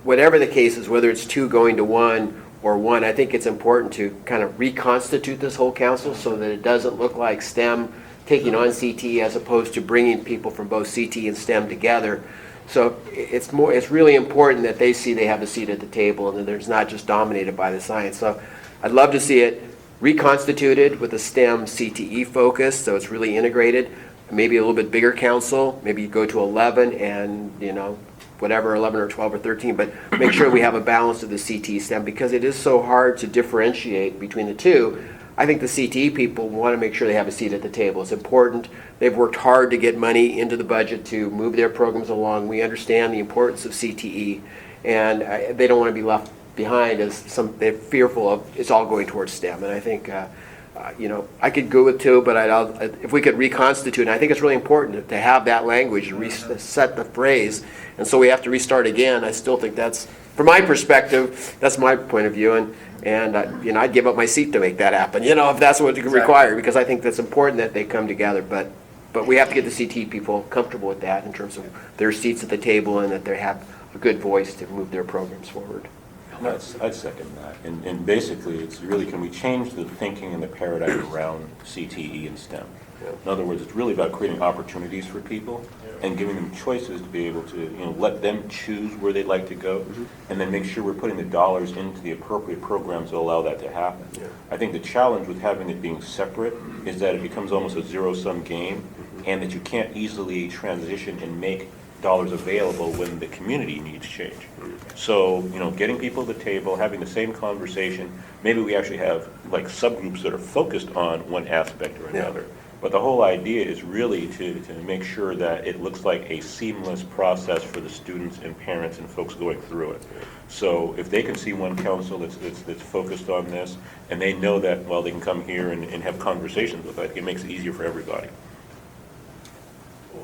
Whatever the case is, whether it's two going to one or one, I think it's important to kind of reconstitute this whole council so that it doesn't look like STEM taking on CTE as opposed to bringing people from both CTE and STEM together. So it's really important that they see they have a seat at the table and that there's not just dominated by the science. So I'd love to see it reconstituted with a STEM CTE focus, so it's really integrated. Maybe a little bit bigger council, maybe you go to 11 and, whatever, 11 or 12 or 13, but make sure we have a balance of the CTE STEM because it is so hard to differentiate between the two. I think the CTE people want to make sure they have a seat at the table. It's important. They've worked hard to get money into the budget to move their programs along. We understand the importance of CTE, and they don't want to be left behind as they're fearful of it's all going towards STEM. And I think, I could go with two, but if we could reconstitute, and I think it's really important to have that language, reset the phrase, and so we have to restart again. I still think that's, from my perspective, that's my point of view, and I'd give up my seat to make that happen, if that's what you require, because I think that's important that they come together, but we have to get the CT people comfortable with that in terms of their seats at the table and that they have a good voice to move their programs forward. I'd second that. And basically, it's really, can we change the thinking and the paradigm around CTE and STEM? In other words, it's really about creating opportunities for people and giving them choices to be able to, let them choose where they'd like to go, and then make sure we're putting the dollars into the appropriate programs that allow that to happen. I think the challenge with having it being separate is that it becomes almost a zero-sum game, and that you can't easily transition and make dollars available when the community needs change. So, getting people at the table, having the same conversation, maybe we actually have like subgroups that are focused on one aspect or another. But the whole idea is really to make sure that it looks like a seamless process for the students and parents and folks going through it. So if they can see one council that's focused on this, and they know that, well, they can come here and have conversations with it, it makes it easier for everybody.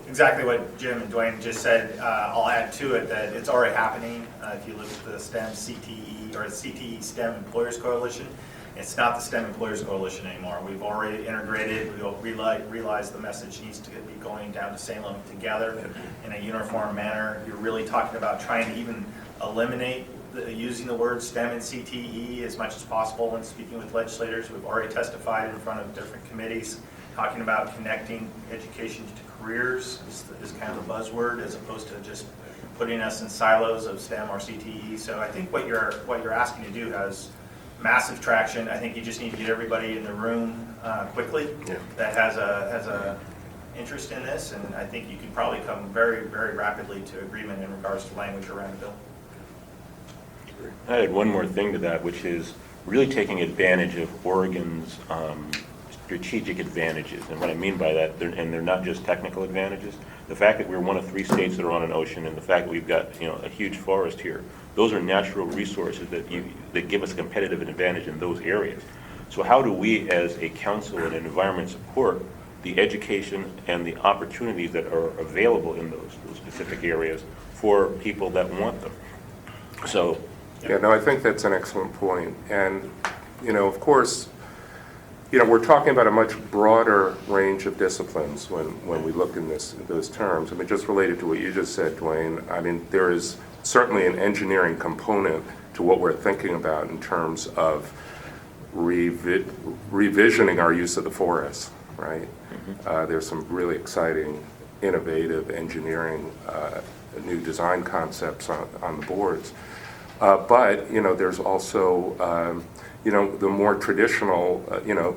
Exactly what Jim and Dwayne just said. I'll add to it that it's already happening. If you look at the STEM CTE or CTE STEM Employers Coalition, it's not the STEM Employers Coalition anymore. We've already integrated. We realize the message needs to be going down to Salem together in a uniform manner. You're really talking about trying to even eliminate using the word STEM and CTE as much as possible when speaking with legislators. We've already testified in front of different committees talking about connecting education to careers is kind of a buzzword as opposed to just putting us in silos of STEM or CTE. So I think what you're asking to do has massive traction. I think you just need to get everybody in the room quickly that has a interest in this, and I think you can probably come very, very rapidly to agreement in regards to language around the bill. I add one more thing to that, which is really taking advantage of Oregon's strategic advantages. And what I mean by that, they're not just technical advantages. The fact that we're one of 3 states that are on an ocean, and the fact that we've got a huge forest here, those are natural resources that give us a competitive advantage in those areas. So how do we as a council and an environment support the education and the opportunities that are available in those specific areas for people that want them? So. Yeah, no, I think that's an excellent point. And, of course, we're talking about a much broader range of disciplines when we look in those terms. I mean, just related to what you just said, Dwayne, I mean, there is certainly an engineering component to what we're thinking about in terms of revisioning our use of the forest, right? There's some really exciting, innovative engineering, new design concepts on the boards. But, there's also, the more traditional,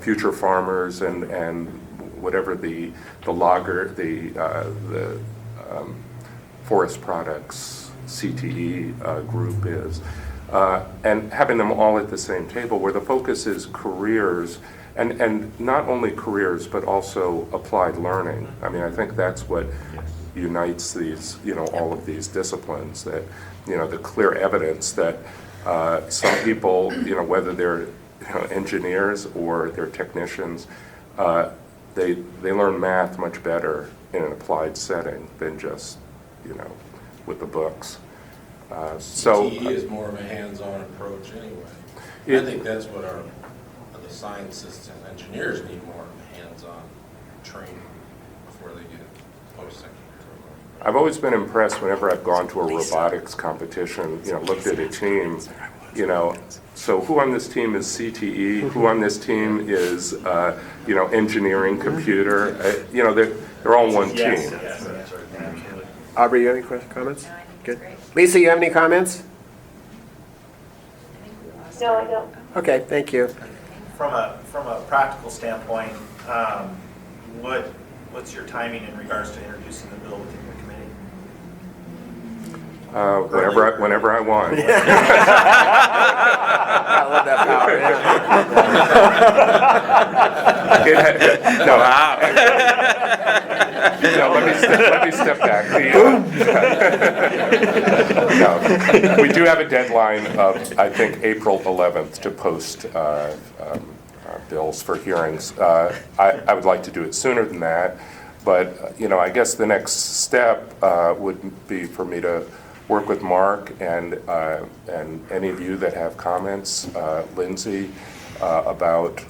future farmers and whatever the logger, the forest products CTE group is, and having them all at the same table where the focus is careers, and not only careers, but also applied learning. I mean, I think that's what unites these, all of these disciplines, that, the clear evidence that some people, whether they're engineers or they're technicians, they learn math much better in an applied setting than just, with the books. CTE is more of a hands-on approach anyway. I think that's what the scientists and engineers need, more of a hands-on training before they get post-secondary. I've always been impressed whenever I've gone to a robotics competition, looked at a team, so who on this team is CTE, who on this team is, engineering, computer, they're all one team. Yes, that's right. Absolutely. Aubrey, you have any comments? Good. Lisa, you have any comments? No, I don't. Okay, thank you. From a practical standpoint, what's your timing in regards to introducing the bill within your committee? Whenever I want. I love that power. No, let me step back. No, we do have a deadline of, I think, April 11th to post bills for hearings. I would like to do it sooner than that, but I guess the next step would be for me to work with Mark and any of you that have comments, Lindsay, about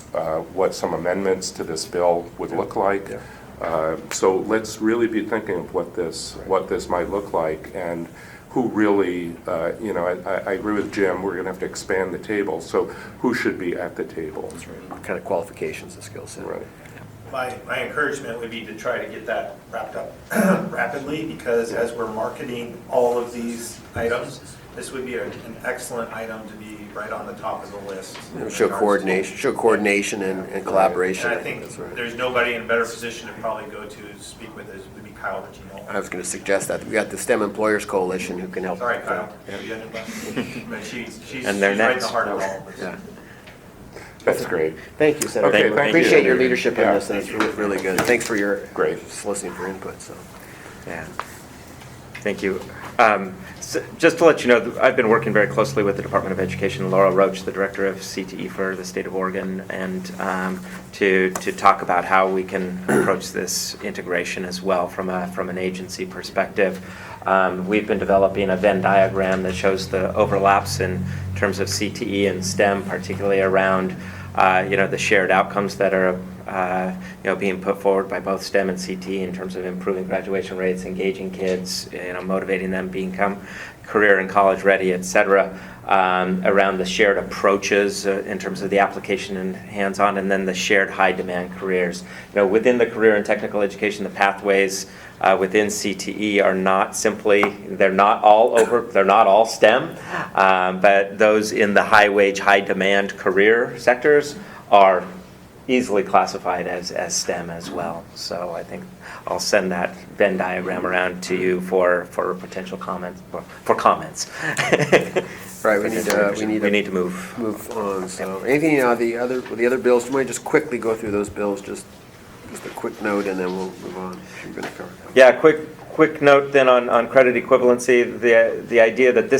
what some amendments to this bill would look like. So let's really be thinking of what this might look like. And who really, I agree with Jim, we're going to have to expand the table, so who should be at the table? That's right. What kind of qualifications and skill set. Right. My encouragement would be to try to get that wrapped up rapidly, because as we're marketing all of these items, this would be an excellent item to be right on the top of the list. Show coordination and collaboration. And I think That's right. there's nobody in a better position to probably go to speak with is would be Kyle Regino. I was going to suggest that. We got the STEM Employers Coalition who can help. Sorry, Kyle. Yeah. You got it, but she's And they're right in the next. heart of all of this. Yeah. That's great. Thank you, Senator. Okay, I thank appreciate you. your leadership on Yeah. this, and it's really good. Thanks for your Great. listening for input. So, Yeah. Thank you. Just to let you know, I've been working very closely with the Department of Education, Laura Roach, the director of CTE for the state of Oregon, and to talk about how we can approach this integration as well from an agency perspective. We've been developing a Venn diagram that shows the overlaps in terms of CTE and STEM, particularly around the shared outcomes that are being put forward by both STEM and CTE in terms of improving graduation rates, engaging kids, motivating them to become career and college ready, et cetera, around the shared approaches in terms of the application and hands-on, and then the shared high demand careers. Within the career and technical education, the pathways within CTE are not simply, they're not all STEM, but those in the high wage, high demand career sectors are easily classified as STEM as well. So I think I'll send that Venn diagram around to you for potential comments, for comments. right, we need to move on. So, anything the other bills? Do you want to just quickly go through those bills? Just a quick note, and then we'll move on. You're going to cover that. Yeah, quick note then on credit equivalency, the idea that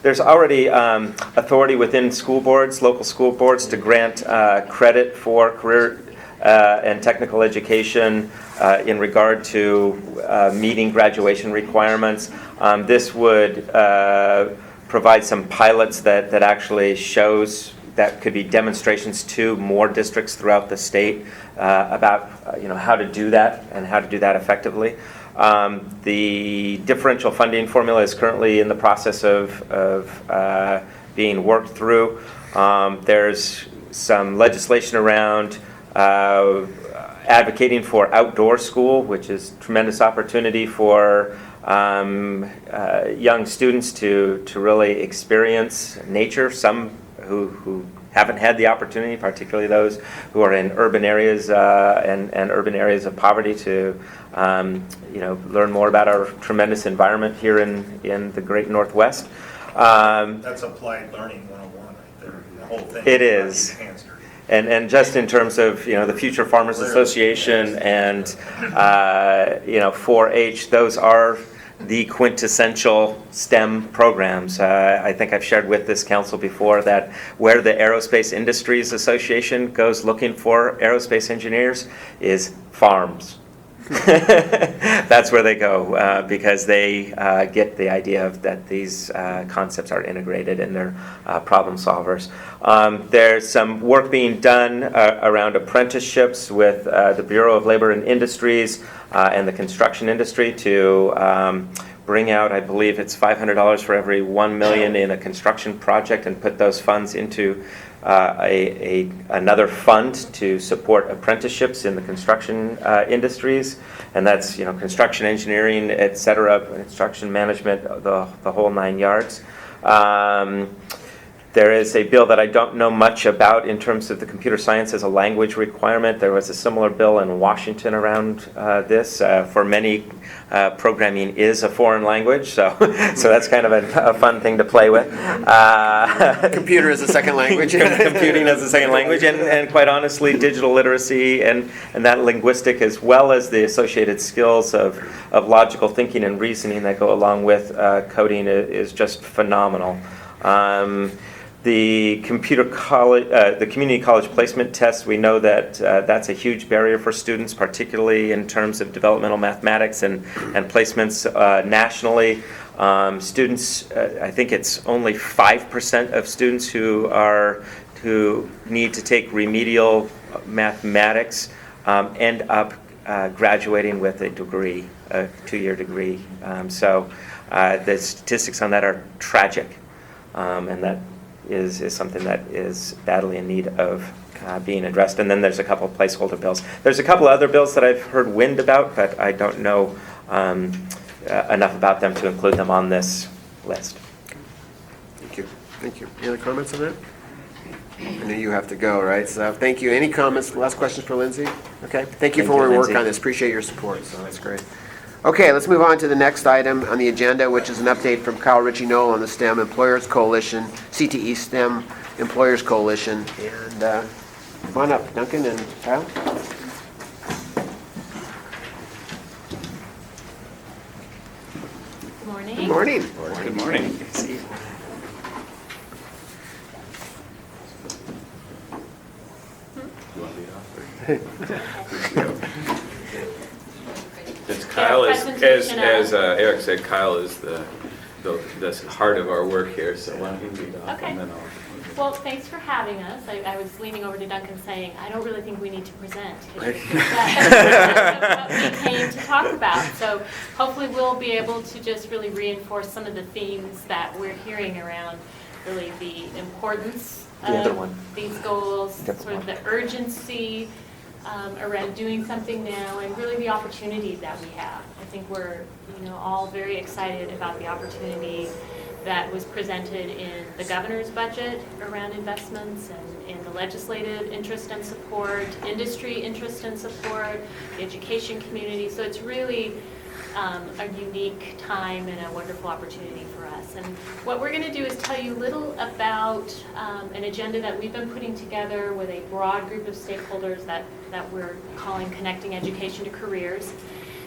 there's already authority within school boards, local school boards, to grant credit for career and technical education in regard to meeting graduation requirements. This would provide some pilots that actually shows that could be demonstrations to more districts throughout the state about how to do that and how to do that effectively. The differential funding formula is currently in the process of being worked through. There's some legislation around advocating for outdoor school, which is a tremendous opportunity for young students to really experience nature. Some who haven't had the opportunity, particularly those who are in urban areas and urban areas of poverty, to learn more about our tremendous environment here in the Great Northwest. That's applied learning 101 right there. The whole thing. It is. And just in terms of the Future Farmers Association and 4-H, those are the quintessential STEM programs. I think I've shared with this council before that where the Aerospace Industries Association goes looking for aerospace engineers is farms. That's where they go because they get the idea of that these concepts are integrated and they're problem solvers. There's some work being done around apprenticeships with the Bureau of Labor and Industries and the construction industry to bring out, I believe it's $500 for every $1 million in a construction project, and put those funds into another fund to support apprenticeships in the construction industries, and that's construction engineering, et cetera, construction management, the whole 9 yards. There is a bill that I don't know much about in terms of the computer science as a language requirement. There was a similar bill in Washington around this. For many, programming is a foreign language, so that's kind of a fun thing to play with. Computer as a second language. Computing as a second language, and quite honestly, digital literacy and that linguistic, as well as the associated skills of logical thinking and reasoning that go along with coding, is just phenomenal. The community college placement test, we know that that's a huge barrier for students, particularly in terms of developmental mathematics and placements nationally. Students, I think it's only 5% of students who need to take remedial mathematics end up graduating with a degree, a 2-year degree. So The statistics on that are tragic, and that is something that is badly in need of being addressed. And then there's a couple of placeholder bills. There's a couple of other bills that I've heard wind about, but I don't know enough about them to include them on this list. Thank you. Thank you. Any other comments on that? I know you have to go, right? So thank you. Any comments, last questions for Lindsay? Okay. Thank you for your work Lindsay. on this. Appreciate your support, so that's great. Okay, let's move on to the next item on the agenda, which is an update from Kyle Ritchie-Noel on the STEM Employers Coalition, CTE STEM Employers Coalition. And come on up, Duncan and Kyle. Good morning. Good morning. Good morning. Since Kyle is, as Eric said, Kyle is the heart of our work here, so why don't you lead off, Okay. and then Well, thanks for having us. I was leaning over to Duncan saying, I don't really think we need to present. What we came to talk about. So hopefully we'll be able to just really reinforce some of the themes that we're hearing around really the importance The other of one. these goals, The other sort of one. the urgency around doing something now, and really the opportunity that we have. I think we're all very excited about the opportunity that was presented in the governor's budget around investments, and in the legislative interest and support, industry interest and support, the education community. So it's really a unique time and a wonderful opportunity for us. And what we're going to do is tell you a little about an agenda that we've been putting together with a broad group of stakeholders that we're calling Connecting Education to Careers.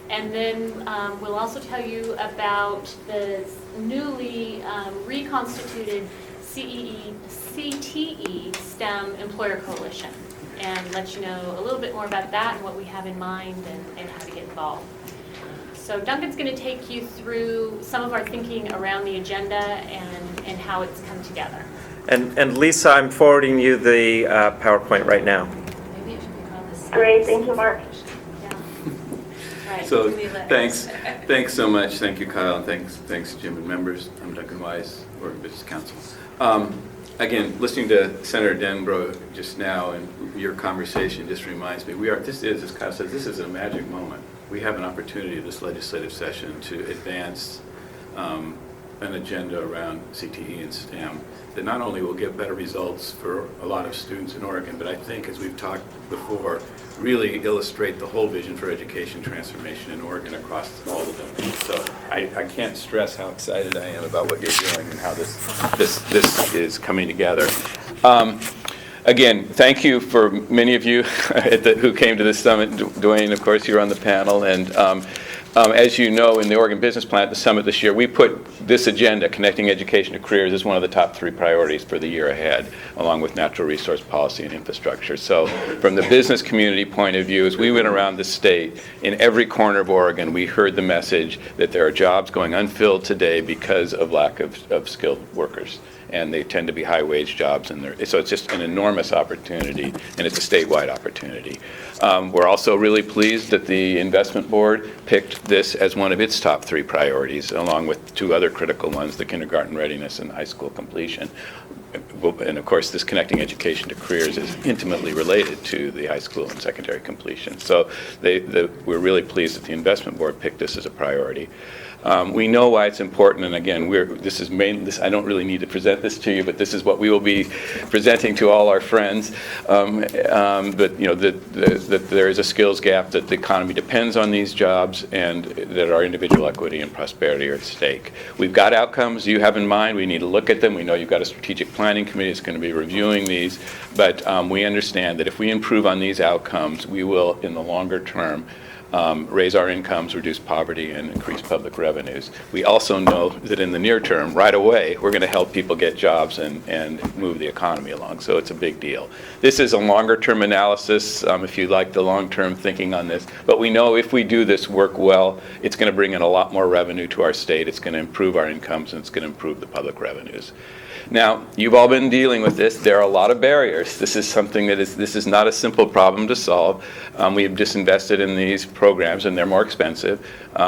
And then we'll also tell you about the newly reconstituted CTE STEM Employer Coalition, and let you know a little bit more about that and what we have in mind and how to get involved. So Duncan's going to take you through some of our thinking around the agenda and how it's come together. And Lisa, I'm forwarding you the PowerPoint right now. Maybe it should be called this. Great, thank you, Mark. Right. So we need letters. thanks so much. Thank you, Kyle, and thanks Jim and members. I'm Duncan Wise, Oregon Business Council. Again, listening to Senator Denbrough just now and your conversation just reminds me, as Kyle says, this is a magic moment. We have an opportunity this legislative session to advance an agenda around CTE and STEM that not only will get better results for a lot of students in Oregon, but I think, as we've talked before, really illustrate the whole vision for education transformation in Oregon across all the domains. So I can't stress how excited I am about what you're doing and how this is coming together. Again, thank you for many of you who came to this summit. Dwayne, of course, you're on the panel. And as you know, in the Oregon Business Plan at the summit this year, we put this agenda, Connecting Education to Careers, as one of the top 3 priorities for the year ahead, along with natural resource policy and infrastructure. So from the business community point of view, as we went around the state, in every corner of Oregon, we heard the message that there are jobs going unfilled today because of lack of skilled workers. And they tend to be high-wage jobs, so it's just an enormous opportunity, and it's a statewide opportunity. We're also really pleased that the investment board picked this as one of its top 3 priorities, along with 2 other critical ones, the kindergarten readiness and high school completion. And of course, this Connecting Education to Careers is intimately related to the high school and secondary completion. So we're really pleased that the investment board picked this as a priority. We know why it's important, and again, I don't really need to present this to you, but this is what we will be presenting to all our friends. That there is a skills gap, that the economy depends on these jobs, and that our individual equity and prosperity are at stake. We've got outcomes you have in mind. We need to look at them. We know you've got a strategic planning committee that's going to be reviewing these, but we understand that if we improve on these outcomes, we will, in the longer term, raise our incomes, reduce poverty, and increase public revenues. We also know that in the near term, right away, we're going to help people get jobs and move the economy along. So it's a big deal. This is a longer-term analysis, if you like the long-term thinking on this. But we know if we do this work well, it's going to bring in a lot more revenue to our state. It's going to improve our incomes, and it's going to improve the public revenues. Now, you've all been dealing with this. There are a lot of barriers. This is something this is not a simple problem to solve. We have disinvested in these programs, and they're more expensive.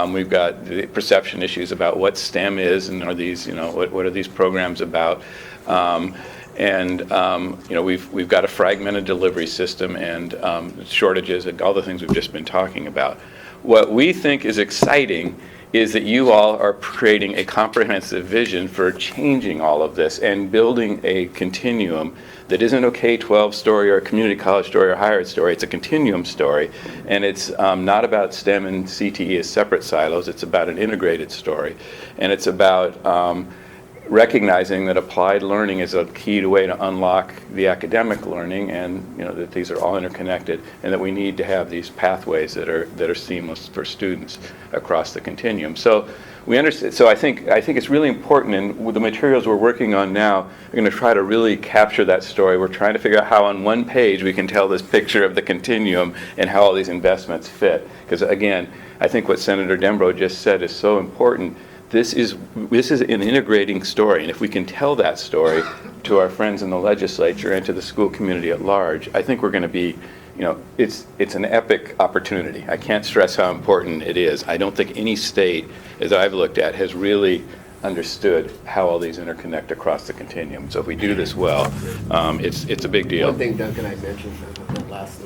We've got the perception issues about what STEM is, and are these, what are these programs about? We've got a fragmented delivery system and shortages and all the things we've just been talking about. What we think is exciting is that you all are creating a comprehensive vision for changing all of this and building a continuum that isn't a K-12 story or a community college story or higher ed story. It's a continuum story, and it's not about STEM and CTE as separate silos. It's about an integrated story, and it's about recognizing that applied learning is a key way to unlock the academic learning, and that these are all interconnected, and that we need to have these pathways that are seamless for students across the continuum. So we understand. So I think it's really important, and with the materials we're working on now, we're going to try to really capture that story. We're trying to figure out how on one page we can tell this picture of the continuum and how all these investments fit. Because again, I think what Senator Dembro just said is so important. This is an integrating story, and if we can tell that story to our friends in the legislature and to the school community at large, I think we're going to be, it's an epic opportunity. I can't stress how important it is. I don't think any state, as I've looked at, has really understood how all these interconnect across the continuum. So if we do this well, it's a big deal. One thing, Duncan, I mentioned last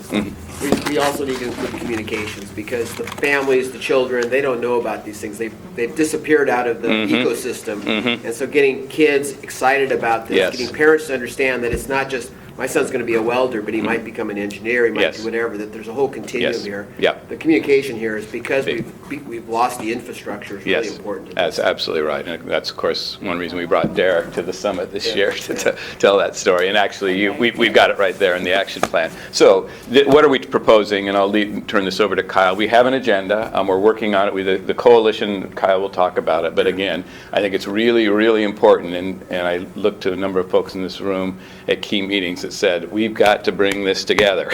we also need to include communications, because the families, the children, they don't know about these things. They've disappeared out of the ecosystem. And so getting kids excited about this, getting parents to understand that it's not just, my son's going to be a welder, but he might become an engineer, he might do whatever, that there's a whole continuum here. The communication here is because we've lost the infrastructure, is really important. That's absolutely right. And that's, of course, one reason we brought Derek to the summit this year to tell that story. And actually, we've got it right there in the action plan. So what are we proposing? And I'll turn this over to Kyle. We have an agenda. We're working on it with the coalition. Kyle will talk about it. But again, I think it's really, really important. And I looked to a number of folks in this room at key meetings that said, we've got to bring this together.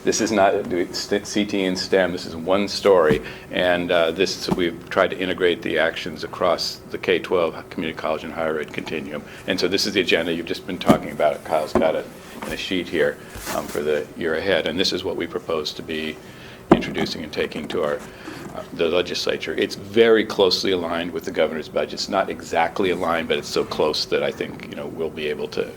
This is not CT and STEM. This is one story. And we've tried to integrate the actions across the K-12, community college, and higher ed continuum. And so this is the agenda. You've just been talking about it. Kyle's got it in a sheet here for the year ahead. And this is what we propose to be introducing and taking to the legislature. It's very closely aligned with the governor's budget. It's not exactly aligned, but it's so close that I think we'll be able to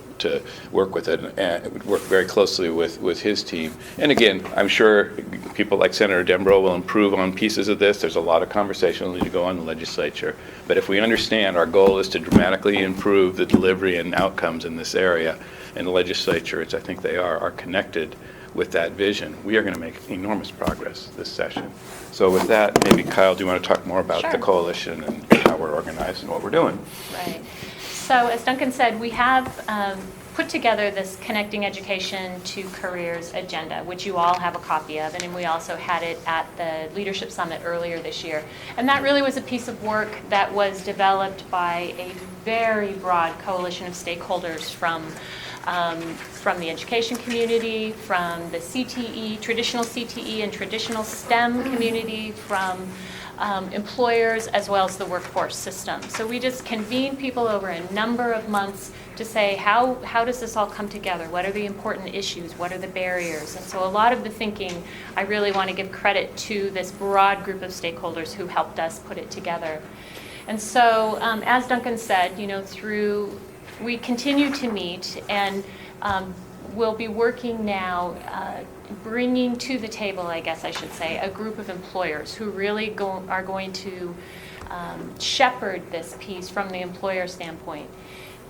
work with it and work very closely with his team. And again, I'm sure people like Senator Dembro will improve on pieces of this. There's a lot of conversation that need to go on in the legislature. But if we understand our goal is to dramatically improve the delivery and outcomes in this area, and the legislature, I think they are connected with that vision, we are going to make enormous progress this session. So with that, maybe Kyle, do you want to talk more about the coalition and how we're organized and what we're doing? Right. So as Duncan said, we have put together this Connecting Education to Careers agenda, which you all have a copy of, and we also had it at the Leadership Summit earlier this year. And that really was a piece of work that was developed by a very broad coalition of stakeholders from the education community, from the CTE, traditional CTE and traditional STEM community, from employers, as well as the workforce system. So we just convened people over a number of months to say, how does this all come together? What are the important issues? What are the barriers? And so a lot of the thinking, I really want to give credit to this broad group of stakeholders who helped us put it together. And so, as Duncan said, we continue to meet, and we'll be working now, bringing to the table, I guess I should say, a group of employers who really are going to shepherd this piece from the employer standpoint.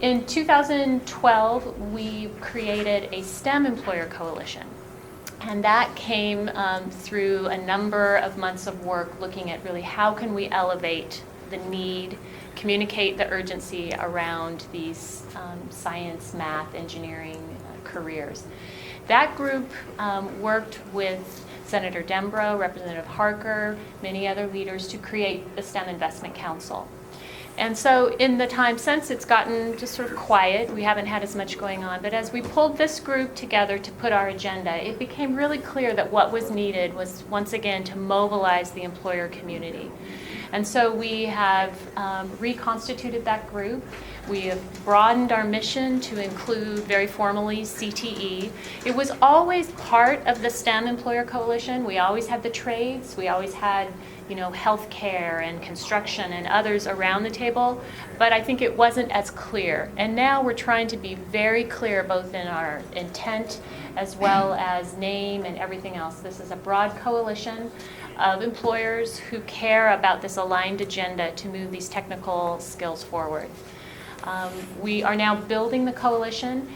In 2012, we created a STEM employer coalition. And that came through a number of months of work looking at really how can we elevate the need, communicate the urgency around these science, math, engineering careers. That group worked with Senator Dembro, Representative Harker, many other leaders to create the STEM Investment Council. And so in the time since, it's gotten just sort of quiet. We haven't had as much going on. But as we pulled this group together to put our agenda, it became really clear that what was needed was, once again, to mobilize the employer community. And so we have reconstituted that group. We have broadened our mission to include very formally CTE. It was always part of the STEM Employer Coalition. We always had the trades. We always had, you know, healthcare and construction and others around the table, but I think it wasn't as clear. And now we're trying to be very clear both in our intent as well as name and everything else. This is a broad coalition of employers who care about this aligned agenda to move these technical skills forward. We are now building the coalition.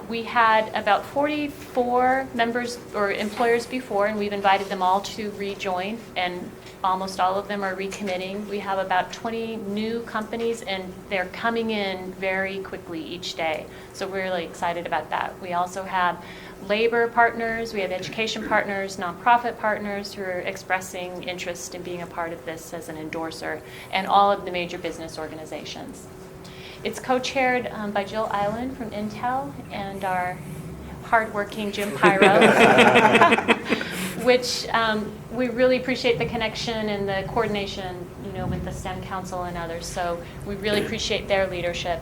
We had about 44 members or employers before, and we've invited them all to rejoin, and almost all of them are recommitting. We have about 20 new companies, and they're coming in very quickly each day. So we're really excited about that. We also have labor partners, we have education partners, nonprofit partners who are expressing interest in being a part of this as an endorser, and all of the major business organizations. It's co-chaired by Jill Island from Intel and our hardworking Jim Pyro, which we really appreciate the connection and the coordination, you know, with the STEM Council and others. So we really appreciate their leadership.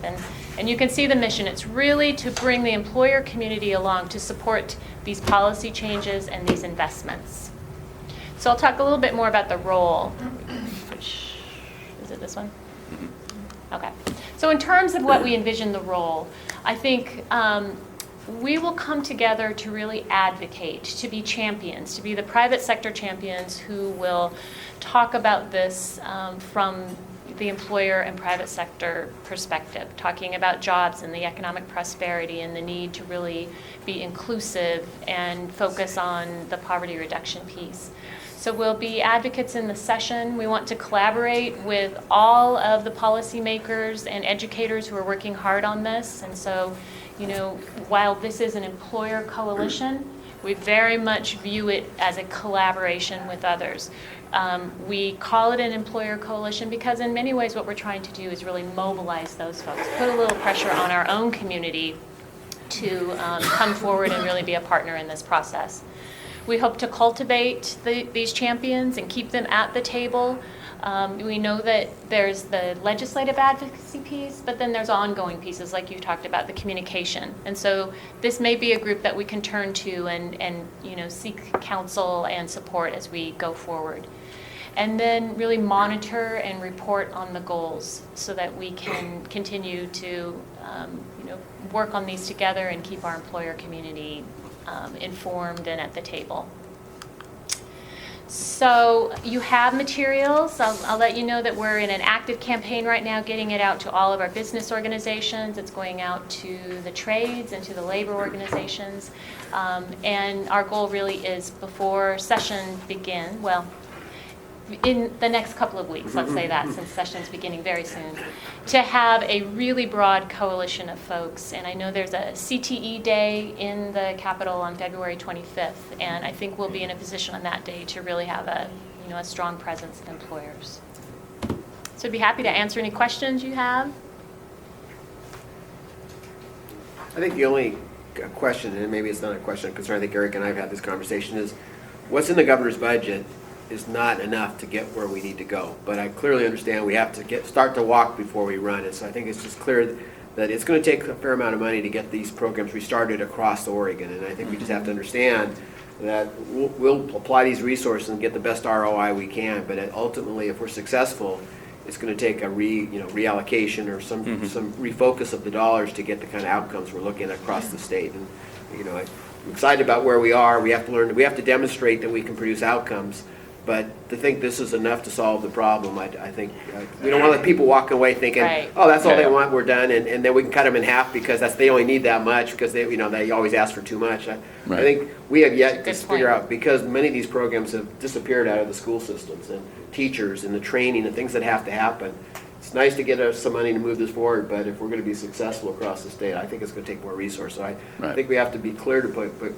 And you can see the mission. It's really to bring the employer community along to support these policy changes and these investments. So I'll talk a little bit more about the role. Which, is it this one? Okay. So in terms of what we envision the role, I think we will come together to really advocate, to be champions, to be the private sector champions who will talk about this from the employer and private sector perspective, talking about jobs and the economic prosperity and the need to really be inclusive and focus on the poverty reduction piece. So we'll be advocates in the session. We want to collaborate with all of the policymakers and educators who are working hard on this. And so, you know, while this is an employer coalition, we very much view it as a collaboration with others. We call it an employer coalition because in many ways what we're trying to do is really mobilize those folks, put a little pressure on our own community to come forward and really be a partner in this process. We hope to cultivate these champions and keep them at the table. We know that there's the legislative advocacy piece, but then there's ongoing pieces like you talked about, the communication. And so this may be a group that we can turn to and you know, seek counsel and support as we go forward. And then really monitor and report on the goals so that we can continue to you know, work on these together and keep our employer community informed and at the table. So you have materials. I'll let you know that we're in an active campaign right now getting it out to all of our business organizations. It's going out to the trades and to the labor organizations. And our goal really is before session begin, well, in the next couple of weeks, let's say that, since session's beginning very soon, to have a really broad coalition of folks. And I know there's a CTE day in the Capitol on February 25th, and I think we'll be in a position on that day to really have a, you know, a strong presence of employers. So I'd be happy to answer any questions you have. I think the only question, and maybe it's not a question, because I think Eric and I have had this conversation, is what's in the governor's budget is not enough to get where we need to go. But I clearly understand we have to start to walk before we run. And so I think it's just clear that it's going to take a fair amount of money to get these programs restarted across Oregon. And I think we just have to understand that we'll apply these resources and get the best ROI we can. But ultimately, if we're successful, it's going to take a reallocation or some refocus of the dollars to get the kind of outcomes we're looking at across the state. And you know, I'm excited about where we are. We have to learn. We have to demonstrate that we can produce outcomes. But to think this is enough to solve the problem, I think we don't want to let people walk away thinking, right, oh, that's all they want, we're done, and then we can cut them in half because they only need that much because they always ask for too much. I think we have yet to figure out, because many of these programs have disappeared out of the school systems and teachers and the training and things that have to happen. It's nice to get us some money to move this forward, but if we're going to be successful across the state, I think it's going to take more resources. So I think we have to be clear to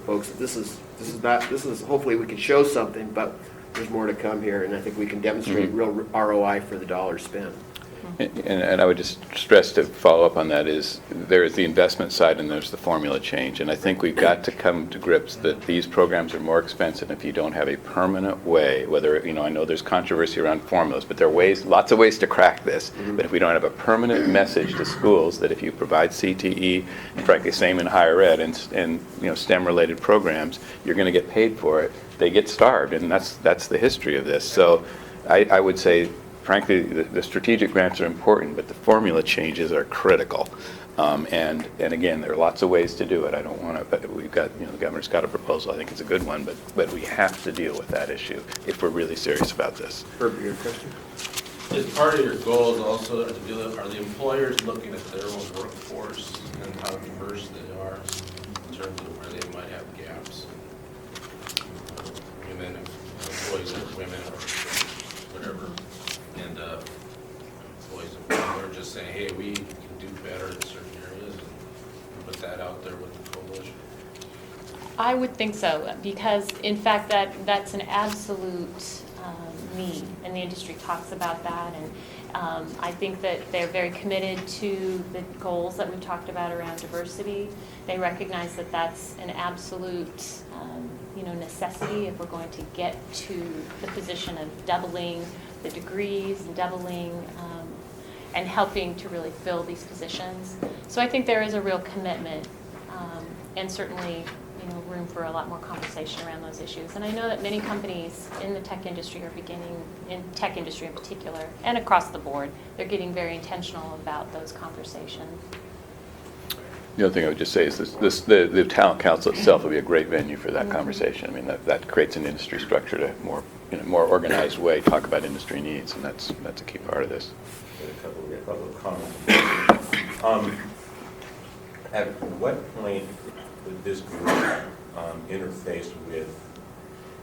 folks that this is hopefully we can show something, but there's more to come here, and I think we can demonstrate real ROI for the dollars spent. And I would just stress to follow up on that is there is the investment side and there's the formula change. And I think we've got to come to grips that these programs are more expensive if you don't have a permanent way, whether, I know there's controversy around formulas, but there are ways, lots of ways to crack this. But if we don't have a permanent message to schools that if you provide CTE, and frankly, same in higher ed and STEM-related programs, you're going to get paid for it, they get starved. And that's the history of this. So I would say, frankly, the strategic grants are important, but the formula changes are critical. And again, there are lots of ways to do it. I don't want to, but we've got, the governor's got a proposal. I think it's a good one, but we have to deal with that issue if we're really serious about this. Herbie, your question? Is part of your goals also are the employers looking at their own workforce and how diverse they are in terms of where they might have gaps? Women, employees that are women or whatever, and employees of color are just saying, hey, we can do better in certain areas, and put that out there with the coalition? I would think so, because in fact that's an absolute need, and the industry talks about that, and I think that they're very committed to the goals that we've talked about around diversity. They recognize that that's an absolute necessity if we're going to get to the position of doubling the degrees and doubling and helping to really fill these positions. So I think there is a real commitment and certainly room for a lot more conversation around those issues. And I know that many companies in the tech industry are beginning, in tech industry in particular, and across the board, they're getting very intentional about those conversations. The other thing I would just say is the talent council itself will be a great venue for that conversation. I mean, that creates an industry structure to more organized way talk about industry needs, and that's a key part of this. A couple of comments. At what point would this group interface with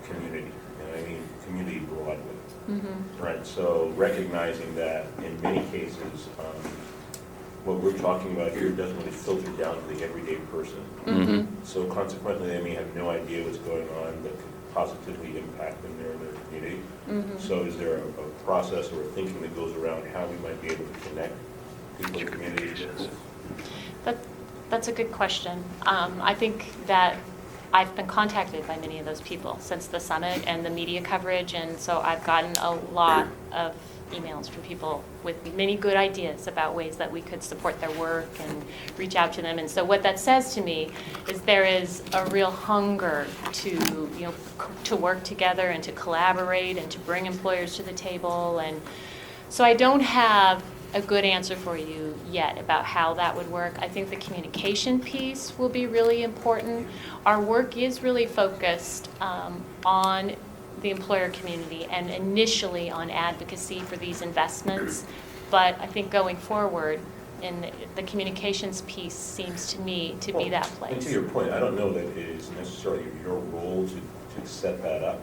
community? And I mean community broadly. Right. So recognizing that in many cases, what we're talking about here doesn't really filter down to the everyday person. So consequently, they may have no idea what's going on that could positively impact them there in their community. So is there a process or a thinking that goes around how we might be able to connect people in communities? That's a good question. I think that I've been contacted by many of those people since the summit and the media coverage, and so I've gotten a lot of emails from people with many good ideas about ways that we could support their work and reach out to them. And so what that says to me is there is a real hunger to work together and to collaborate and to bring employers to the table. And so I don't have a good answer for you yet about how that would work. I think the communication piece will be really important. Our work is really focused on the employer community and initially on advocacy for these investments. But I think going forward, and the communications piece seems to me to be that place. And to your point, I don't know that it is necessarily your role to set that up.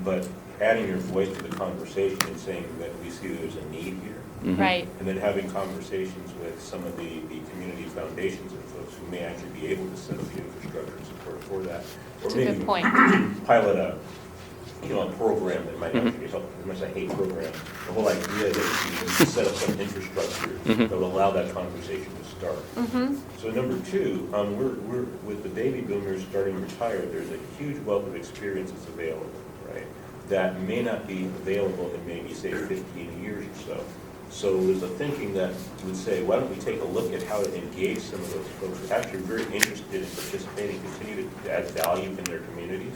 But adding your voice to the conversation and saying that we see there's a need here. Right. And then having conversations with some of the community foundations and folks who may actually be able to set up the infrastructure and support for that. That's a good point. Pilot a program that might actually help. As much as I hate programs, the whole idea that you can set up some infrastructure that will allow that conversation to start. So number two, we're with the baby boomers starting to retire, there's a huge wealth of experience that's available, right? That may not be available in maybe say 15 years or so. So there's a thinking that would say, why don't we take a look at how to engage some of those folks who are actually very interested in participating, continue to add value in their communities,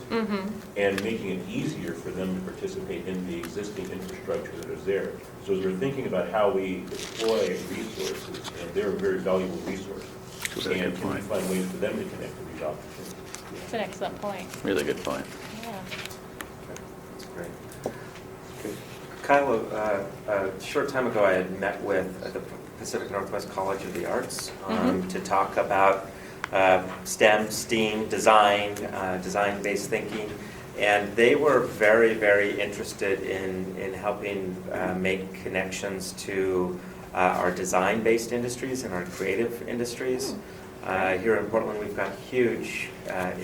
and making it easier for them to participate in the existing infrastructure that is there. So as we're thinking about how we deploy resources, and they're a very valuable resource, and can we find ways for them to connect to these opportunities? That's an excellent point. Really good point. Yeah. That's great. Kyle, a short time ago I had met with the Pacific Northwest College of the Arts to talk about STEM, design, design-based thinking, and they were very, very interested in helping make connections to our design-based industries and our creative industries. Here in Portland we've got huge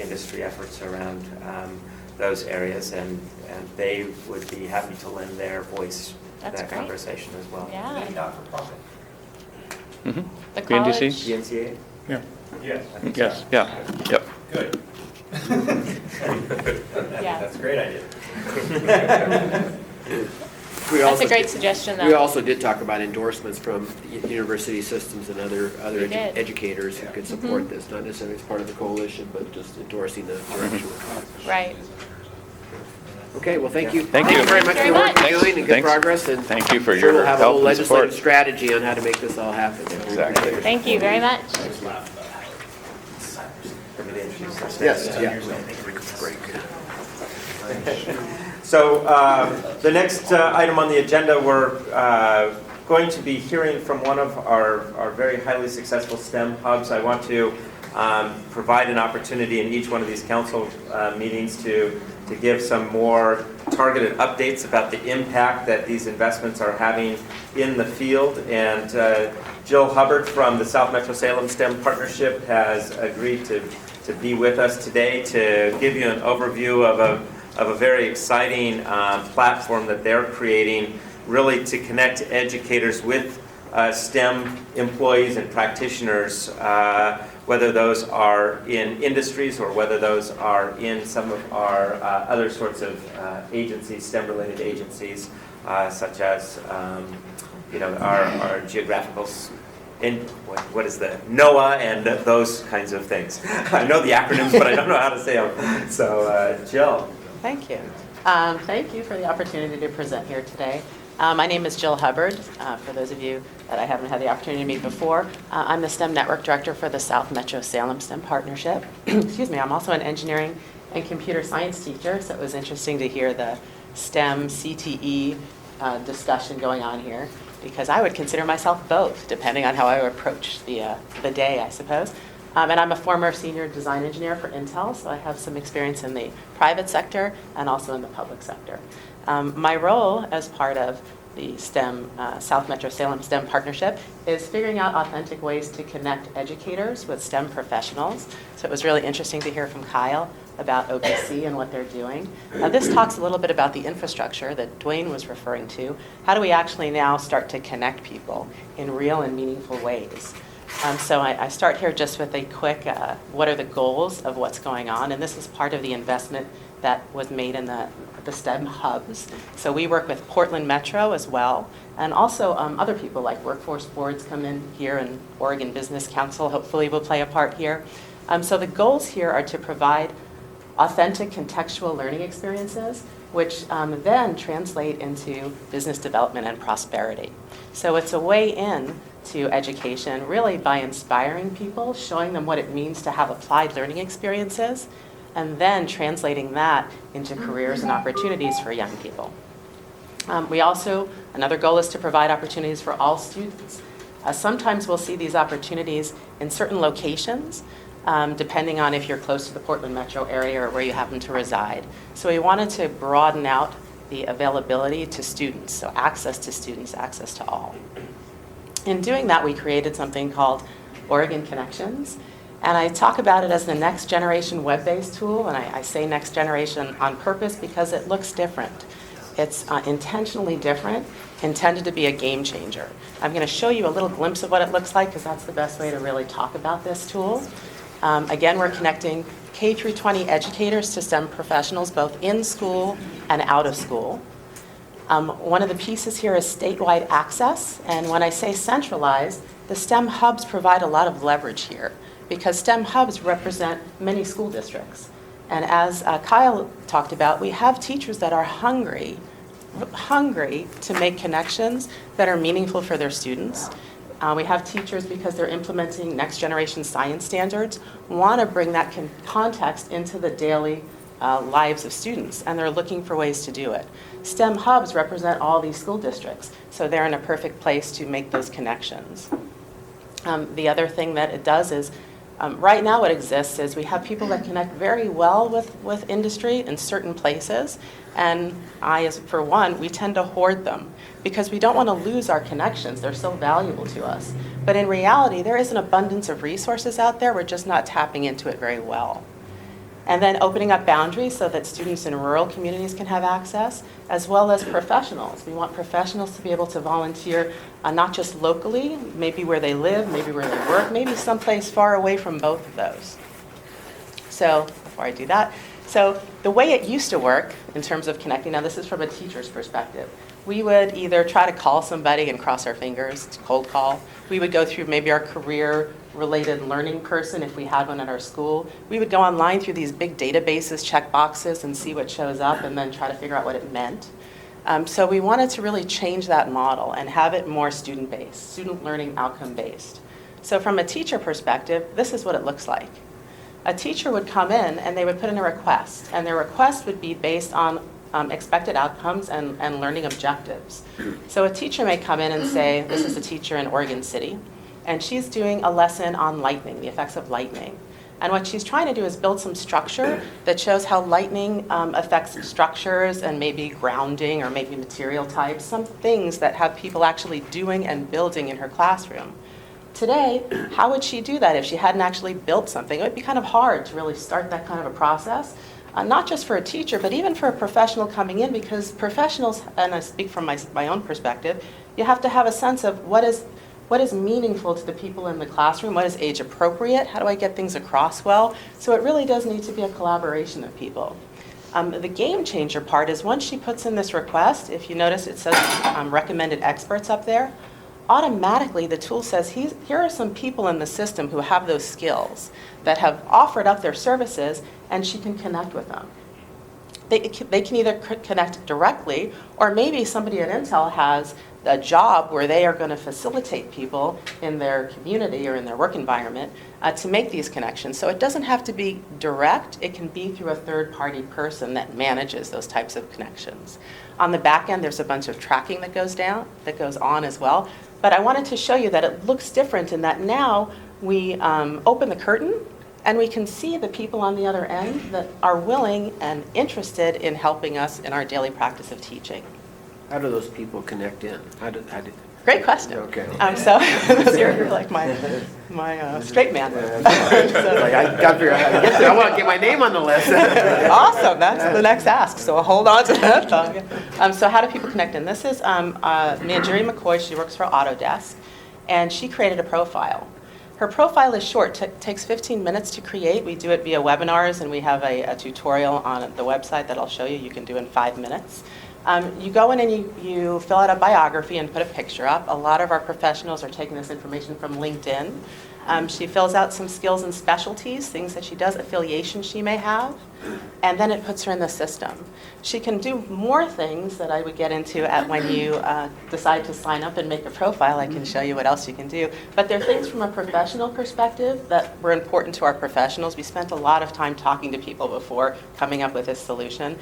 industry efforts around those areas, and they would be happy to lend their voice That's that great. conversation as well. Yeah. Not-for-profit. The BNDC? college. The NCA? Yeah. Yes. I think Yes, so. yeah, yep. Good. Yeah. That's a great idea. We That's also a great did- suggestion, though. We also did talk about endorsements from university systems and other We did. educators who could support Mhm. this, not necessarily as part of the coalition, but just endorsing the direction. Right. Okay, well, thank you. Thank you. very much for the work you're Thanks. doing and good Thanks. progress. And Thank you for I'm sure your we'll have a help whole and support. legislative strategy on how to make this all happen. Exactly. Thank you very much. Yes, yeah. So the next item on the agenda, we're going to be hearing from one of our very highly successful STEM hubs. I want to provide an opportunity in each one of these council meetings to give some more targeted updates about the impact that these investments are having in the field. And Jill Hubbard from the South Metro Salem STEM Partnership has agreed to be with us today to give you an overview of a very exciting platform that they're creating, really to connect educators with STEM employees and practitioners, whether those are in industries or whether those are in some of our other sorts of agencies, STEM-related agencies, such as our geographical what is the NOAA and those kinds of things. I know the acronyms, but I don't know how to say them. So, Jill. Thank you. Thank you for the opportunity to present here today. My name is Jill Hubbard. For those of you that I haven't had the opportunity to meet before, I'm the STEM Network Director for the South Metro Salem STEM Partnership. Excuse me, I'm also an engineering and computer science teacher, so it was interesting to hear the STEM CTE discussion going on here, because I would consider myself both, depending on how I approach the day, I suppose. And I'm a former senior design engineer for Intel, so I have some experience in the private sector and also in the public sector. My role as part of the STEM, South Metro Salem STEM Partnership, is figuring out authentic ways to connect educators with STEM professionals. So it was really interesting to hear from Kyle about OPC and what they're doing. This talks a little bit about the infrastructure that Dwayne was referring to. How do we actually now start to connect people in real and meaningful ways? So I start here just with a quick, what are the goals of what's going on? And this is part of the investment that was made in the STEM hubs. So we work with Portland Metro as well, and also other people like workforce boards come in here, and Oregon Business Council hopefully will play a part here. So the goals here are to provide authentic contextual learning experiences, which then translate into business development and prosperity. So it's a way in to education, really by inspiring people, showing them what it means to have applied learning experiences, and then translating that into careers and opportunities for young people. We also, another goal is to provide opportunities for all students. Sometimes we'll see these opportunities in certain locations, depending on if you're close to the Portland metro area or where you happen to reside. So we wanted to broaden out the availability to students, so access to students, access to all. In doing that, we created something called Oregon Connections. And I talk about it as the next generation web-based tool, and I say next generation on purpose because it looks different. It's intentionally different, intended to be a game changer. I'm going to show you a little glimpse of what it looks like because that's the best way to really talk about this tool. Again, we're connecting K through 20 educators to STEM professionals, both in school and out of school. One of the pieces here is statewide access, and when I say centralized, the STEM hubs provide a lot of leverage here because STEM hubs represent many school districts. And as Kyle talked about, we have teachers that are hungry to make connections that are meaningful for their students. We have teachers, because they're implementing next generation science standards, want to bring that context into the daily lives of students, and they're looking for ways to do it. STEM hubs represent all these school districts, so they're in a perfect place to make those connections. The other thing that it does is, right now what exists is we have people that connect very well with industry in certain places, and for one, we tend to hoard them because we don't want to lose our connections. They're so valuable to us. But in reality, there is an abundance of resources out there. We're just not tapping into it very well. And then opening up boundaries so that students in rural communities can have access, as well as professionals. We want professionals to be able to volunteer not just locally, maybe where they live, maybe where they work, maybe someplace far away from both of those. So before I do that, so the way it used to work in terms of connecting, now this is from a teacher's perspective, we would either try to call somebody and cross our fingers, cold call. We would go through maybe our career-related learning person if we had one at our school. We would go online through these big databases, check boxes, and see what shows up, and then try to figure out what it meant. So we wanted to really change that model and have it more student-based, student learning outcome-based. So from a teacher perspective, this is what it looks like. A teacher would come in and they would put in a request, and their request would be based on expected outcomes and learning objectives. So a teacher may come in and say, this is a teacher in Oregon City, and she's doing a lesson on lightning, the effects of lightning. And what she's trying to do is build some structure that shows how lightning affects structures and maybe grounding or maybe material types, some things that have people actually doing and building in her classroom. Today, how would she do that if she hadn't actually built something? It would be kind of hard to really start that kind of a process. Not just for a teacher, but even for a professional coming in, because professionals, and I speak from my own perspective, you have to have a sense of what is meaningful to the people in the classroom, what is age appropriate, how do I get things across well? So it really does need to be a collaboration of people. The game changer part is once she puts in this request, if you notice it says recommended experts up there, automatically the tool says, here are some people in the system who have those skills that have offered up their services, and she can connect with them. They can either connect directly, or maybe somebody at Intel has a job where they are going to facilitate people in their community or in their work environment to make these connections. So it doesn't have to be direct, it can be through a third-party person that manages those types of connections. On the back end, there's a bunch of tracking that goes on as well. But I wanted to show you that it looks different in that now we open the curtain and we can see the people on the other end that are willing and interested in helping us in our daily practice of teaching. How do those people connect in? How do Great question. Okay. So you're like my straight man. Like, I got to figure out how to get there. I want to get my name on the list. Awesome. That's the next ask. So hold on to that. So how do people connect in? This is Manjeri McCoy. She works for Autodesk, and she created a profile. Her profile is short, takes 15 minutes to create. We do it via webinars, and we have a tutorial on the website that I'll show you. You can do in 5 minutes. You go in and you fill out a biography and put a picture up. A lot of our professionals are taking this information from LinkedIn. She fills out some skills and specialties, things that she does, affiliations she may have, and then it puts her in the system. She can do more things that I would get into when you decide to sign up and make a profile. I can show you what else you can do. But there are things from a professional perspective that were important to our professionals. We spent a lot of time talking to people before coming up with this solution.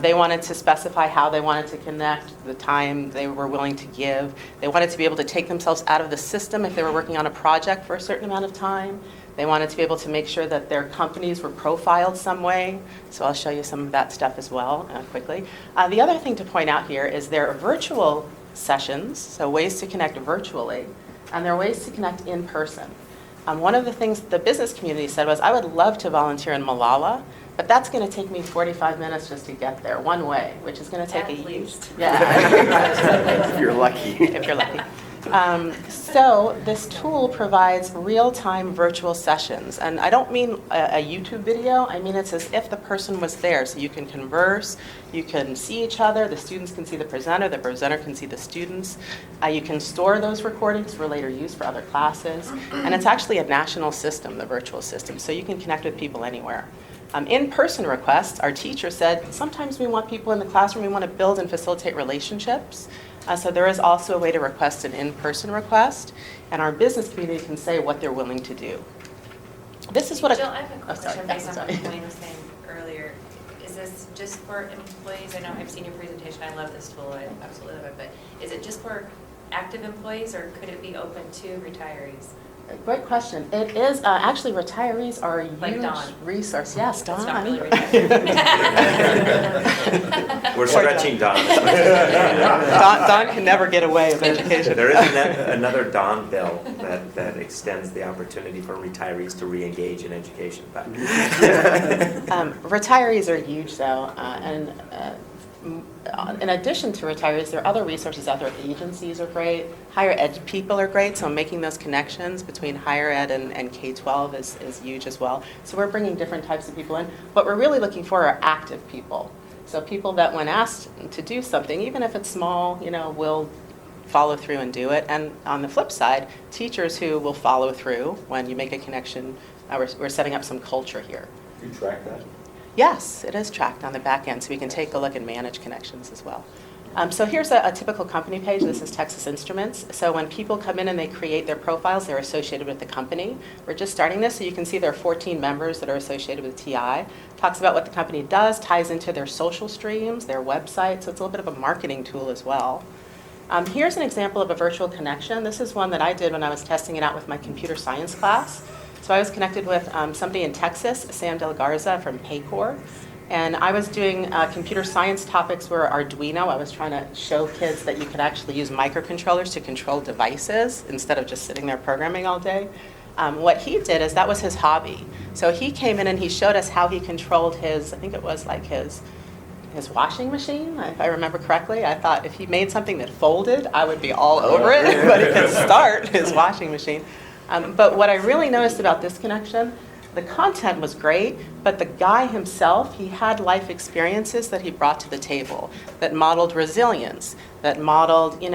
They wanted to specify how they wanted to connect, the time they were willing to give. They wanted to be able to take themselves out of the system if they were working on a project for a certain amount of time. They wanted to be able to make sure that their companies were profiled some way. So I'll show you some of that stuff as well quickly. The other thing to point out here is there are virtual sessions, so ways to connect virtually, and there are ways to connect in person. One of the things the business community said was, I would love to volunteer in Malala, but that's going to take me 45 minutes just to get there, one way, which is going to take a huge... Yeah. If you're lucky. If you're lucky. So this tool provides real-time virtual sessions. And I don't mean a YouTube video. I mean it's as if the person was there. So you can converse, you can see each other, the students can see the presenter can see the students. You can store those recordings for later use for other classes. And it's actually a national system, the virtual system. So you can connect with people anywhere. In-person requests, our teacher said, sometimes we want people in the classroom, we want to build and facilitate relationships. So there is also a way to request an in-person request, and our business community can say what they're willing to do. This is what Jill, I have a question based on what Wayne was saying earlier. Is this just for employees? I know I've seen your presentation. I love this tool. I absolutely love it. But is it just for active employees, or could it be open to retirees? Great question. It is, actually, retirees are a Like huge Dawn. resource. Yes, That's Dawn. not really retired. We're stretching Don. Dawn can never get away with education. There is another Don bill that extends the opportunity for retirees to re-engage in education. But Retirees are huge, though, and in addition to retirees, there are other resources out there. Agencies are great. Higher ed people are great, so making those connections between higher ed and K-12 is huge as well. So we're bringing different types of people in. What we're really looking for are active people. So people that when asked to do something, even if it's small, will follow through and do it. And on the flip side, teachers who will follow through when you make a connection. We're setting up some culture here. Do you track that? Yes, it is tracked on the back end, so we can take a look and manage connections as well. So here's a typical company page. This is Texas Instruments. So when people come in and they create their profiles, they're associated with the company. We're just starting this, so you can see there are 14 members that are associated with TI. Talks about what the company does, ties into their social streams, their website, so it's a little bit of a marketing tool as well. Here's an example of a virtual connection. This is one that I did when I was testing it out with my computer science class. So I was connected with somebody in Texas, Sam Del Garza from Paycor, and I was doing computer science topics were Arduino. I was trying to show kids that you could actually use microcontrollers to control devices instead of just sitting there programming all day. What he did is that was his hobby. So he came in and he showed us how he controlled his, I think it was like his washing machine, if I remember correctly. I thought if he made something that folded, I would be all over it, but he could start his washing machine. But what I really noticed about this connection, the content was great, but the guy himself, he had life experiences that he brought to the table that modeled resilience, that modeled, you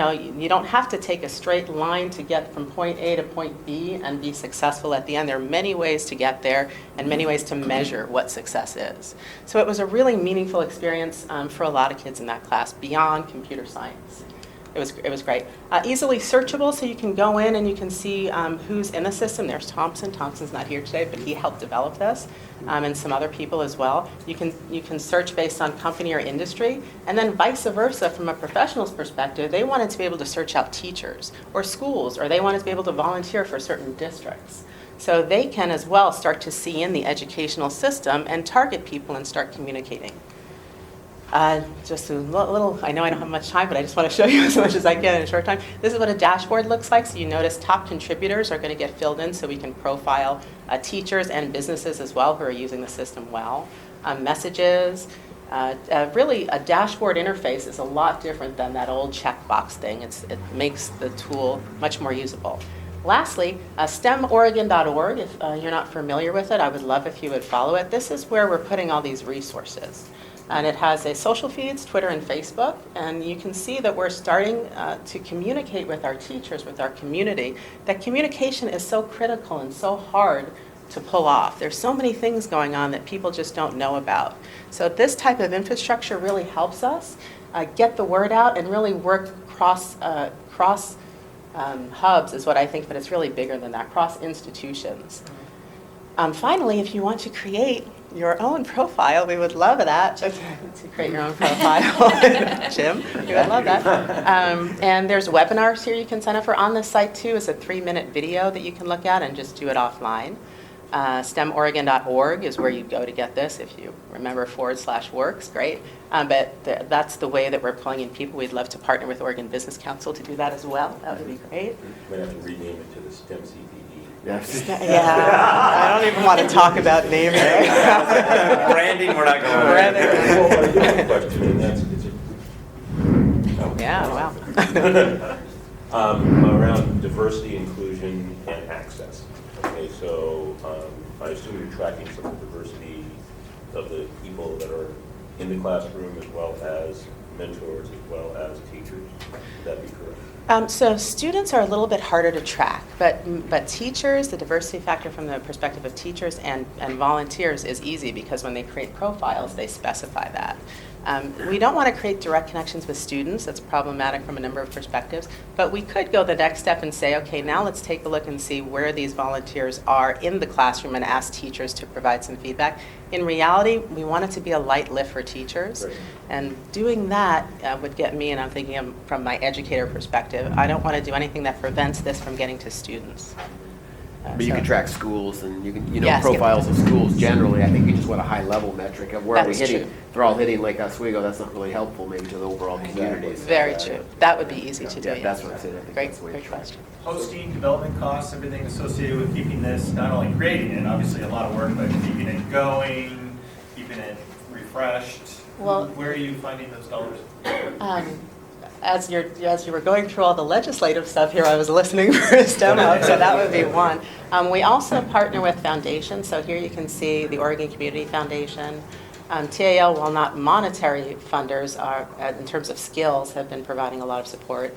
don't have to take a straight line to get from point A to point B and be successful at the end. There are many ways to get there and many ways to measure what success is. So it was a really meaningful experience for a lot of kids in that class beyond computer science. It was great. Easily searchable, so you can go in and you can see who's in the system. There's Thompson. Thompson's not here today, but he helped develop this, and some other people as well. You can search based on company or industry, and then vice versa from a professional's perspective. They wanted to be able to search out teachers or schools, or they wanted to be able to volunteer for certain districts. So they can as well start to see in the educational system and target people and start communicating. Just a little, I know I don't have much time, but I just want to show you as much as I can in a short time. This is what a dashboard looks like. So you notice top contributors are going to get filled in so we can profile teachers and businesses as well who are using the system well. Messages, really a dashboard interface is a lot different than that old checkbox thing. It makes the tool much more usable. Lastly, STEMoregon.org, if you're not familiar with it, I would love if you would follow it. This is where we're putting all these resources. And it has a social feeds, Twitter and Facebook, and you can see that we're starting to communicate with our teachers, with our community. That communication is so critical and so hard to pull off. There's so many things going on that people just don't know about. So this type of infrastructure really helps us get the word out and really work cross hubs is what I think, but it's really bigger than that, cross institutions. Finally, if you want to create your own profile, we would love that, to create your own profile. Jim, we would love that. And there's webinars here you can sign up for. On this site, too, is a 3-minute video that you can look at and just do it offline. STEMoregon.org is where you go to get this, if you remember /works, great. But that's the way that we're pulling in people. We'd love to partner with Oregon Business Council to do that as well. That would be great. We might have to rename it to the STEM CPD. Yeah, I don't even want to talk about naming. Branding, we're not going there. Yeah, wow. Around diversity, inclusion, and access. Okay, so I assume you're tracking some of the diversity of the people that are in the classroom as well as mentors, as well as teachers. Would that be correct? So students are a little bit harder to track, but teachers, the diversity factor from the perspective of teachers and volunteers is easy because when they create profiles, they specify that. We don't want to create direct connections with students. That's problematic from a number of perspectives. But we could go the next step and say, okay, now let's take a look and see where these volunteers are in the classroom and ask teachers to provide some feedback. In reality, we want it to be a light lift for teachers. Right. And doing that would get me, and I'm thinking from my educator perspective, I don't want to do anything that prevents this from getting to students. But you So- can track schools and you can, Yes, profiles of schools generally. I think you just want a high level metric of where are we That's hitting. true. If they're all hitting Lake Oswego, that's not really helpful maybe to the overall communities. Very true. That would be easy to do. Yeah, that's yes. what I'm saying. I think Great, that's the way great to try it. question. Hosting, development costs, everything associated with keeping this, not only creating it, obviously a lot of work, but keeping it going, keeping it refreshed. Well- Where are you finding those dollars? As you were going through all the legislative stuff here, I was listening for a STEM hub, so that would be one. We also partner with foundations, so here you can see the Oregon Community Foundation. TAL, while not monetary funders, are, in terms of skills, have been providing a lot of support.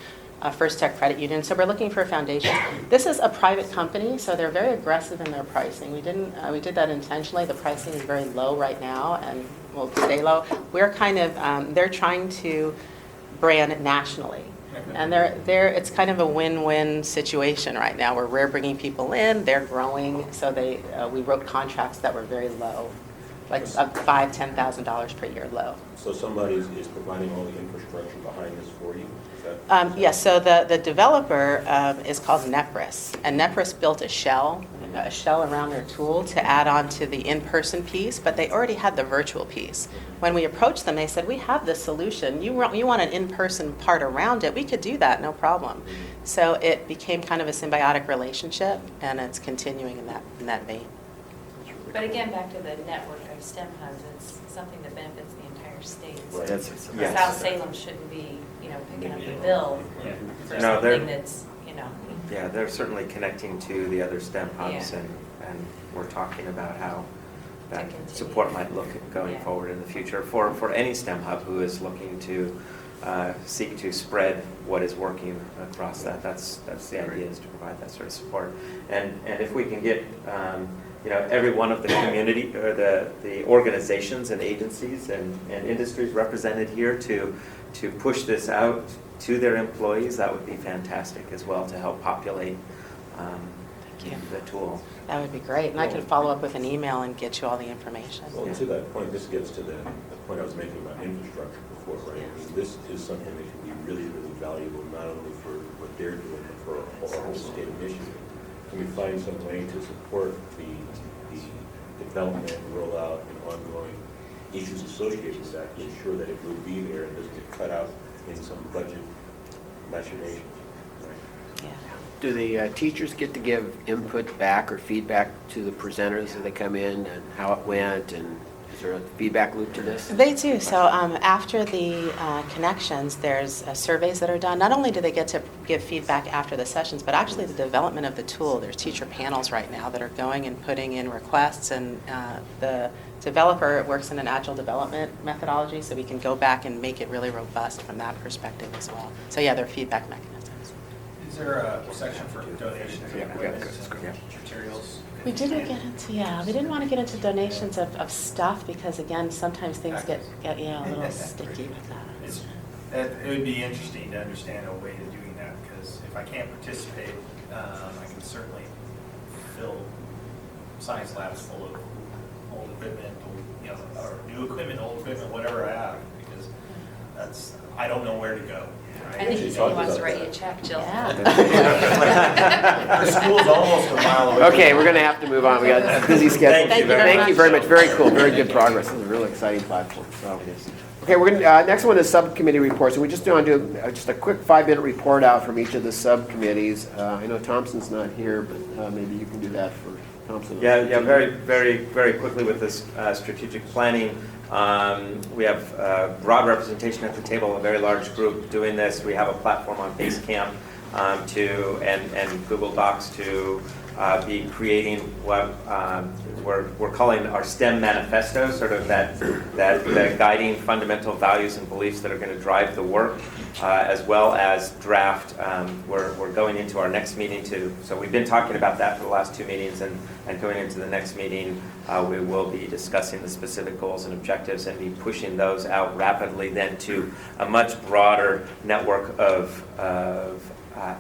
First Tech Credit Union, so we're looking for a foundation. This is a private company, so they're very aggressive in their pricing. We did that intentionally. The pricing is very low right now and will stay low. We're kind of, they're trying to brand nationally. And it's kind of a win-win situation right now where we're bringing people in, they're growing, so we wrote contracts that were very low, like $5,000, $10,000 per year low. So somebody is providing all the infrastructure behind this for you? Yes, so the developer is called Nepris, and Nepris built a shell around their tool to add on to the in-person piece, but they already had the virtual piece. When we approached them, they said, we have this solution. You want an in-person part around it, we could do that, no problem. So it became kind of a symbiotic relationship, and it's continuing in that vein. But again, back to the network of STEM hubs, it's something that benefits the entire state. So Right. That's- yes. South Salem shouldn't be, picking up the bill for No, they're- something that's, Yeah, they're certainly connecting to the other STEM hubs, Yeah. and we're talking about how that continue. support might look going Yeah. forward in the future for any STEM hub who is looking to seek to spread what is working across that. That's the idea, is to provide that sort of support. And if we can get every one of the community or the organizations and agencies and industries represented here to push this out to their employees, that would be fantastic as well to help populate the tool. That would be great, and I could follow up with an email and get you all the information. Well, to that point, this gets to the point I was making about infrastructure before, right? I mean, this is something that can be really, really valuable, not only for what they're doing, but for our whole state of Michigan. Can we find some way to support the development, rollout, and ongoing issues associated with that to ensure that it will be there and doesn't get cut out in some budget machinations, right? Do the teachers get to give input back or feedback to the presenters as they come in and how it went, and is there a feedback loop to this? They do. So after the connections, there's surveys that are done. Not only do they get to give feedback after the sessions, but actually the development of the tool. There's teacher panels right now that are going and putting in requests, and the developer works in an agile development methodology, so we can go back and make it really robust from that perspective as well. So yeah, there are feedback mechanisms. Is there a section for donations of equipment and materials? We didn't get into, we didn't want to get into donations of stuff because, again, sometimes things get a little sticky with that. It would be interesting to understand a way to doing that, because if I can't participate, I can certainly fill science labs full of old equipment, or new equipment, old equipment, whatever I have, because I don't know where to go. I think he said he wants to write you a check, Jill. Our school's almost a mile away. Okay, we're going to have to move on. We got a busy schedule. Thank you very Thank you very much. Very cool. Very good progress. This is a really exciting platform. So, okay, we're going to, next one is subcommittee reports. And we just want to do just a quick 5-minute report out from each of the subcommittees. I know Thompson's not here, but maybe you can do that for Thompson. Yeah, very, very, very quickly with this strategic planning. We have broad representation at the table, a very large group doing this. We have a platform on Basecamp and Google Docs to be creating what we're calling our STEM manifesto, sort of that guiding fundamental values and beliefs that are going to drive the work, as well as draft. We're going into our next meeting so we've been talking about that for the last 2 meetings, and going into the next meeting, we will be discussing the specific goals and objectives and be pushing those out rapidly then to a much broader network of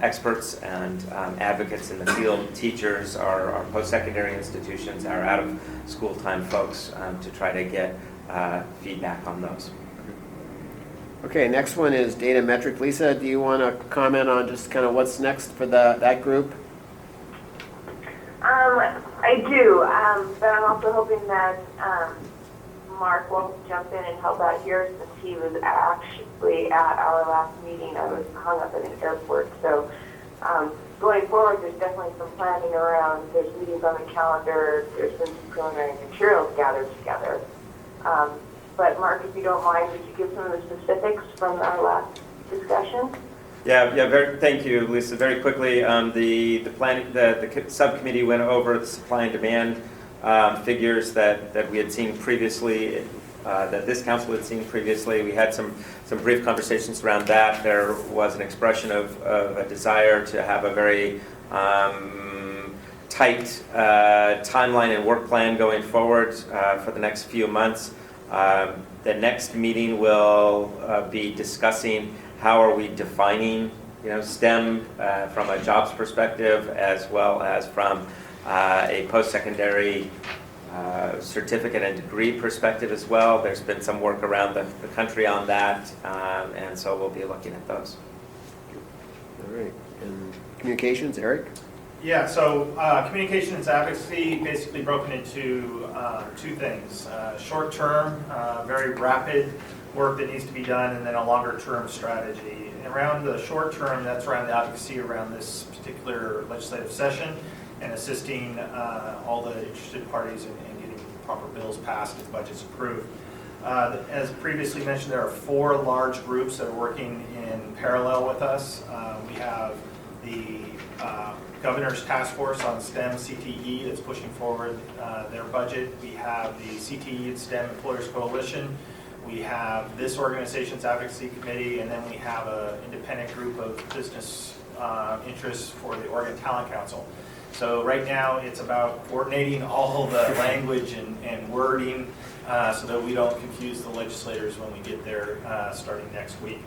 experts and advocates in the field, teachers, our post-secondary institutions, our out-of-school time folks, to try to get feedback on those. Okay, next one is data metric. Lisa, do you want to comment on just kind of what's next for that group? I do, but I'm also hoping that Mark will jump in and help out here since he was actually at our last meeting. I was hung up at an airport, so going forward, there's definitely some planning around. There's meetings on the calendar. There's been some preliminary materials gathered together. But Mark, if you don't mind, would you give some of the specifics from our last discussion? Thank you, Lisa. Very quickly, the subcommittee went over the supply and demand figures that we had seen previously, that this council had seen previously. We had some brief conversations around that. There was an expression of a desire to have a very tight timeline and work plan going forward for the next few months. The next meeting will be discussing how are we defining, STEM from a jobs perspective as well as from a post-secondary certificate and degree perspective as well. There's been some work around the country on that, and so we'll be looking at those. All right. And communications, Eric? Yeah, so communications advocacy basically broken into two things. Short-term, very rapid work that needs to be done, and then a longer-term strategy. And around the short-term, that's around the advocacy around this particular legislative session and assisting all the interested parties in getting proper bills passed and budgets approved. As previously mentioned, there are 4 large groups that are working in parallel with us. We have the Governor's Task Force on STEM CTE that's pushing forward their budget. We have the CTE and STEM Employers Coalition. We have this organization's advocacy committee, and then we have an independent group of business interests for the Oregon Talent Council. So right now it's about coordinating all the language and wording so that we don't confuse the legislators when we get there starting next week.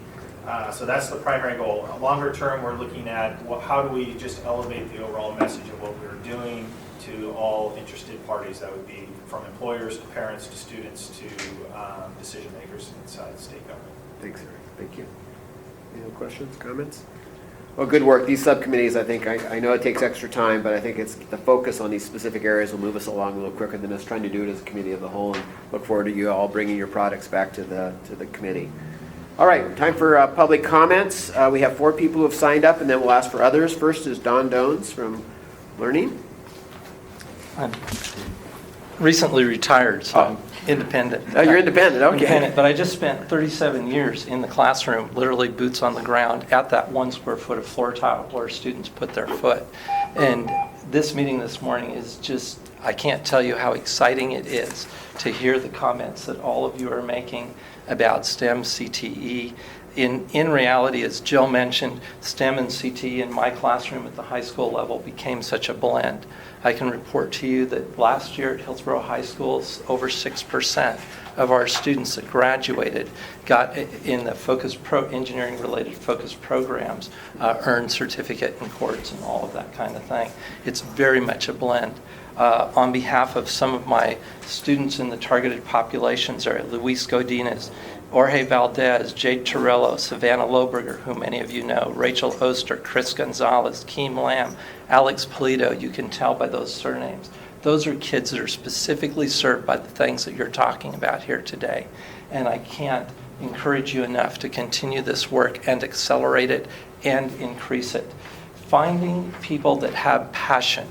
So that's the primary goal. Longer term, we're looking at how do we just elevate the overall message of what we're doing to all interested parties. That would be from employers to parents to students to decision makers inside the state government. Thanks, Eric. Thank you. Any other questions, comments? Well, good work. These subcommittees, I think, I know it takes extra time, but I think it's the focus on these specific areas will move us along a little quicker than us trying to do it as a committee of the whole, and look forward to you all bringing your products back to the committee. All right, time for public comments. We have 4 people who have signed up, and then we'll ask for others. First is Don Dones from Learning. I'm recently retired, so I'm independent. Oh, you're independent, okay. Independent, but I just spent 37 years in the classroom, literally boots on the ground, at that 1 square foot of floor tile where students put their foot. And this meeting this morning is just, I can't tell you how exciting it is to hear the comments that all of you are making about STEM CTE. In reality, as Jill mentioned, STEM and CTE in my classroom at the high school level became such a blend. I can report to you that last year at Hillsborough High School, over 6% of our students that graduated got in the engineering-related focused programs, earned certificate in courts and all of that kind of thing. It's very much a blend. On behalf of some of my students in the targeted populations are Luis Godinez, Jorge Valdez, Jade Torello, Savannah Loberger, who many of you know, Rachel Oster, Chris Gonzalez, Keem Lamb, Alex Polito. You can tell by those surnames. Those are kids that are specifically served by the things that you're talking about here today. And I can't encourage you enough to continue this work and accelerate it and increase it. Finding people that have passion,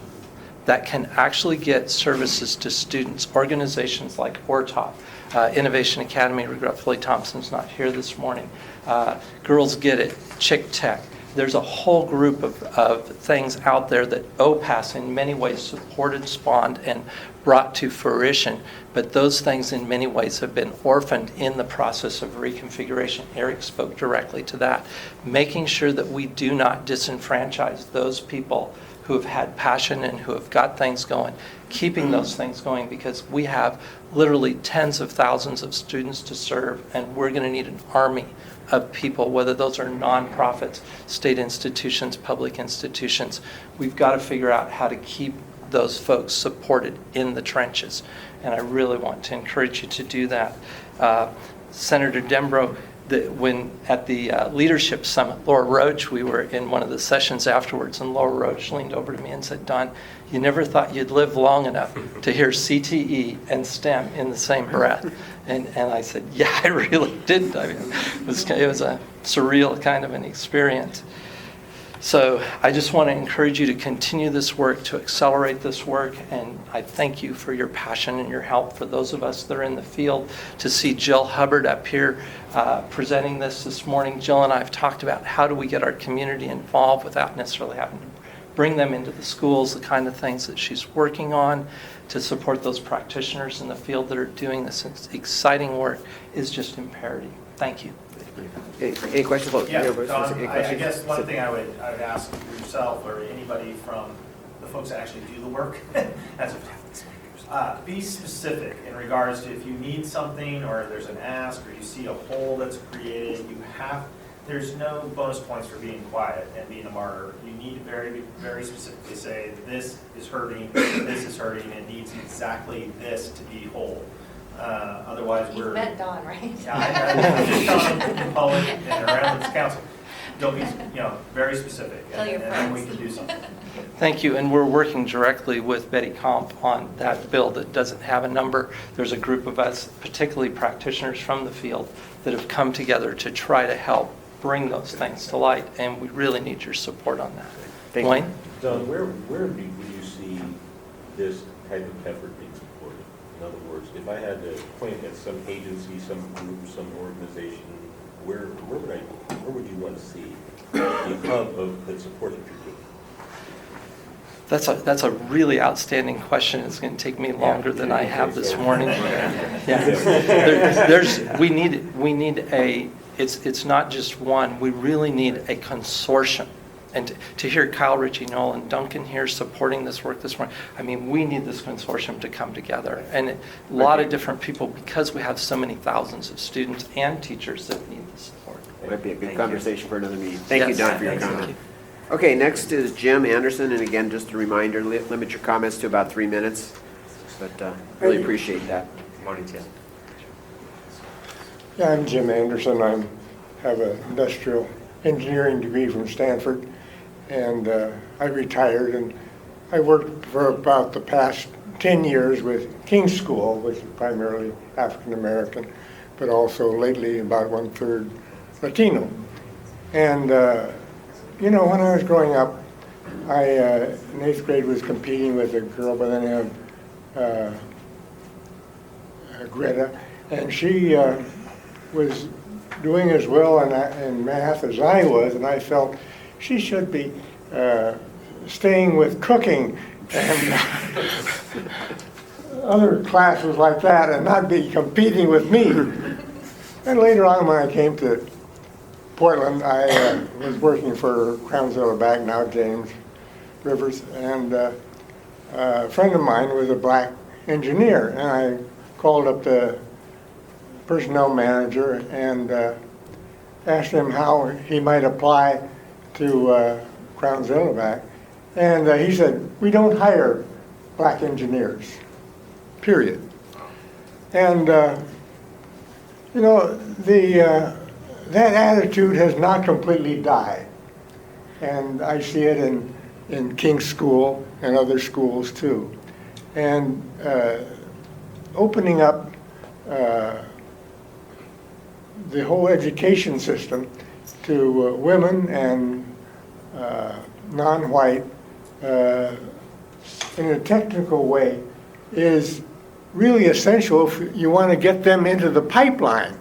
that can actually get services to students, organizations like ORTOP, Innovation Academy, regretfully Thompson's not here this morning, Girls Get It, Chick Tech. There's a whole group of things out there that OPAS in many ways supported, spawned, and brought to fruition, but those things in many ways have been orphaned in the process of reconfiguration. Eric spoke directly to that. Making sure that we do not disenfranchise those people who have had passion and who have got things going, keeping those things going, because we have literally tens of thousands of students to serve, and we're going to need an army of people, whether those are nonprofits, state institutions, public institutions. We've got to figure out how to keep those folks supported in the trenches, and I really want to encourage you to do that. Senator Dembro, when at the Leadership Summit, Laura Roach, we were in one of the sessions afterwards, and Laura Roach leaned over to me and said, Don, you never thought you'd live long enough to hear CTE and STEM in the same breath. And I said, yeah, I really didn't. I mean, it was a surreal kind of an experience. So I just want to encourage you to continue this work, to accelerate this work, and I thank you for your passion and your help. For those of us that are in the field, to see Jill Hubbard up here presenting this morning. Jill and I have talked about how do we get our community involved without necessarily having to bring them into the schools, the kind of things that she's working on to support those practitioners in the field that are doing this exciting work is just imperative. Thank you. Any questions? Yeah, Any Don, questions? I guess one thing I would ask yourself or anybody from the folks that actually do the work, as of be specific in regards to if you need something or there's an ask or you see a hole that's created, there's no bonus points for being quiet and being a martyr. You need to very, very specifically say, this is hurting, it needs exactly this to be whole. Otherwise, You've met Don, right? Yeah, I've just Don, Cullen, and around this council. Don't be, very specific, and then we can do something. Thank you, and we're working directly with Betty Comp on that bill that doesn't have a number. There's a group of us, particularly practitioners from the field, that have come together to try to help bring those things to light, and we really need your support on that. Dwayne? Don, where would you see this type of effort being supported? In other words, if I had to point at some agency, some group, some organization, where would you want to see the hub of the support that you're doing? That's a really outstanding question. It's going to take me longer than I have this morning. We need a. It's not just one. We really need a consortium. And to hear Kyle Ritchie, Noel, and Duncan here supporting this work this morning, I mean, we need this consortium to come together. And a lot of different people, because we have so many thousands of students and teachers that need the support. Might be a good conversation for another meeting. Thank you, Yes. Don, for your comment. Okay, next is Jim Anderson, and again, just a reminder, limit your comments to about 3 minutes, but really appreciate that. Morning, Jim. Yeah, I'm Jim Anderson. I have an industrial engineering degree from Stanford, and I retired, and I worked for about the past 10 years with King's School, which is primarily African American, but also lately about 1/3 Latino. And when I was growing up, I in 8th grade was competing with a girl by the name of Greta, and she was doing as well in math as I was, and I felt she should be staying with cooking and other classes like that and not be competing with me. And later on, when I came to Portland, I was working for Crownsville back now, James Rivers, and a friend of mine was a black engineer, and I called up the personnel manager and asked him how he might apply to Crownsville back, and he said, "We don't hire black engineers, period." And that attitude has not completely died, and I see it in King's School and other schools too. And opening up the whole education system to women and non-white in a technical way is really essential if you want to get them into the pipeline.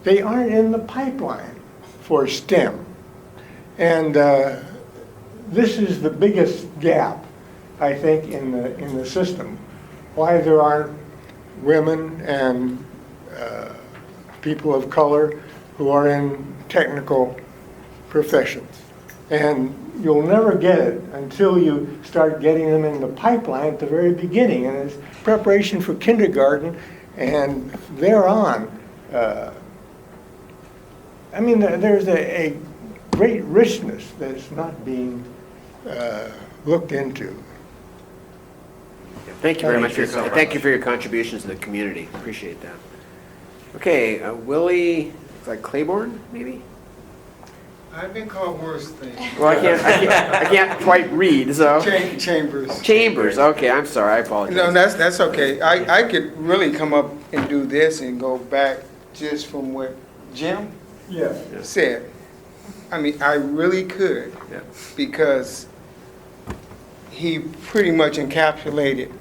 They aren't in the pipeline for STEM. And this is the biggest gap, I think, in the system. Why there aren't women and people of color who are in technical professions. And you'll never get it until you start getting them in the pipeline at the very beginning. And it's preparation for kindergarten and thereon. There's a great richness that's not being looked into. Thank you very much thank you for your contributions to the community. Appreciate that. Okay, Willie It's like Claiborne, maybe? I've been called worse things. Well, I can't quite read, so. Chambers. Chambers, okay, I'm sorry, I apologize. No, that's okay. I could really come up and do this and go back just from what Jim said. I mean, I really could, because he pretty much encapsulated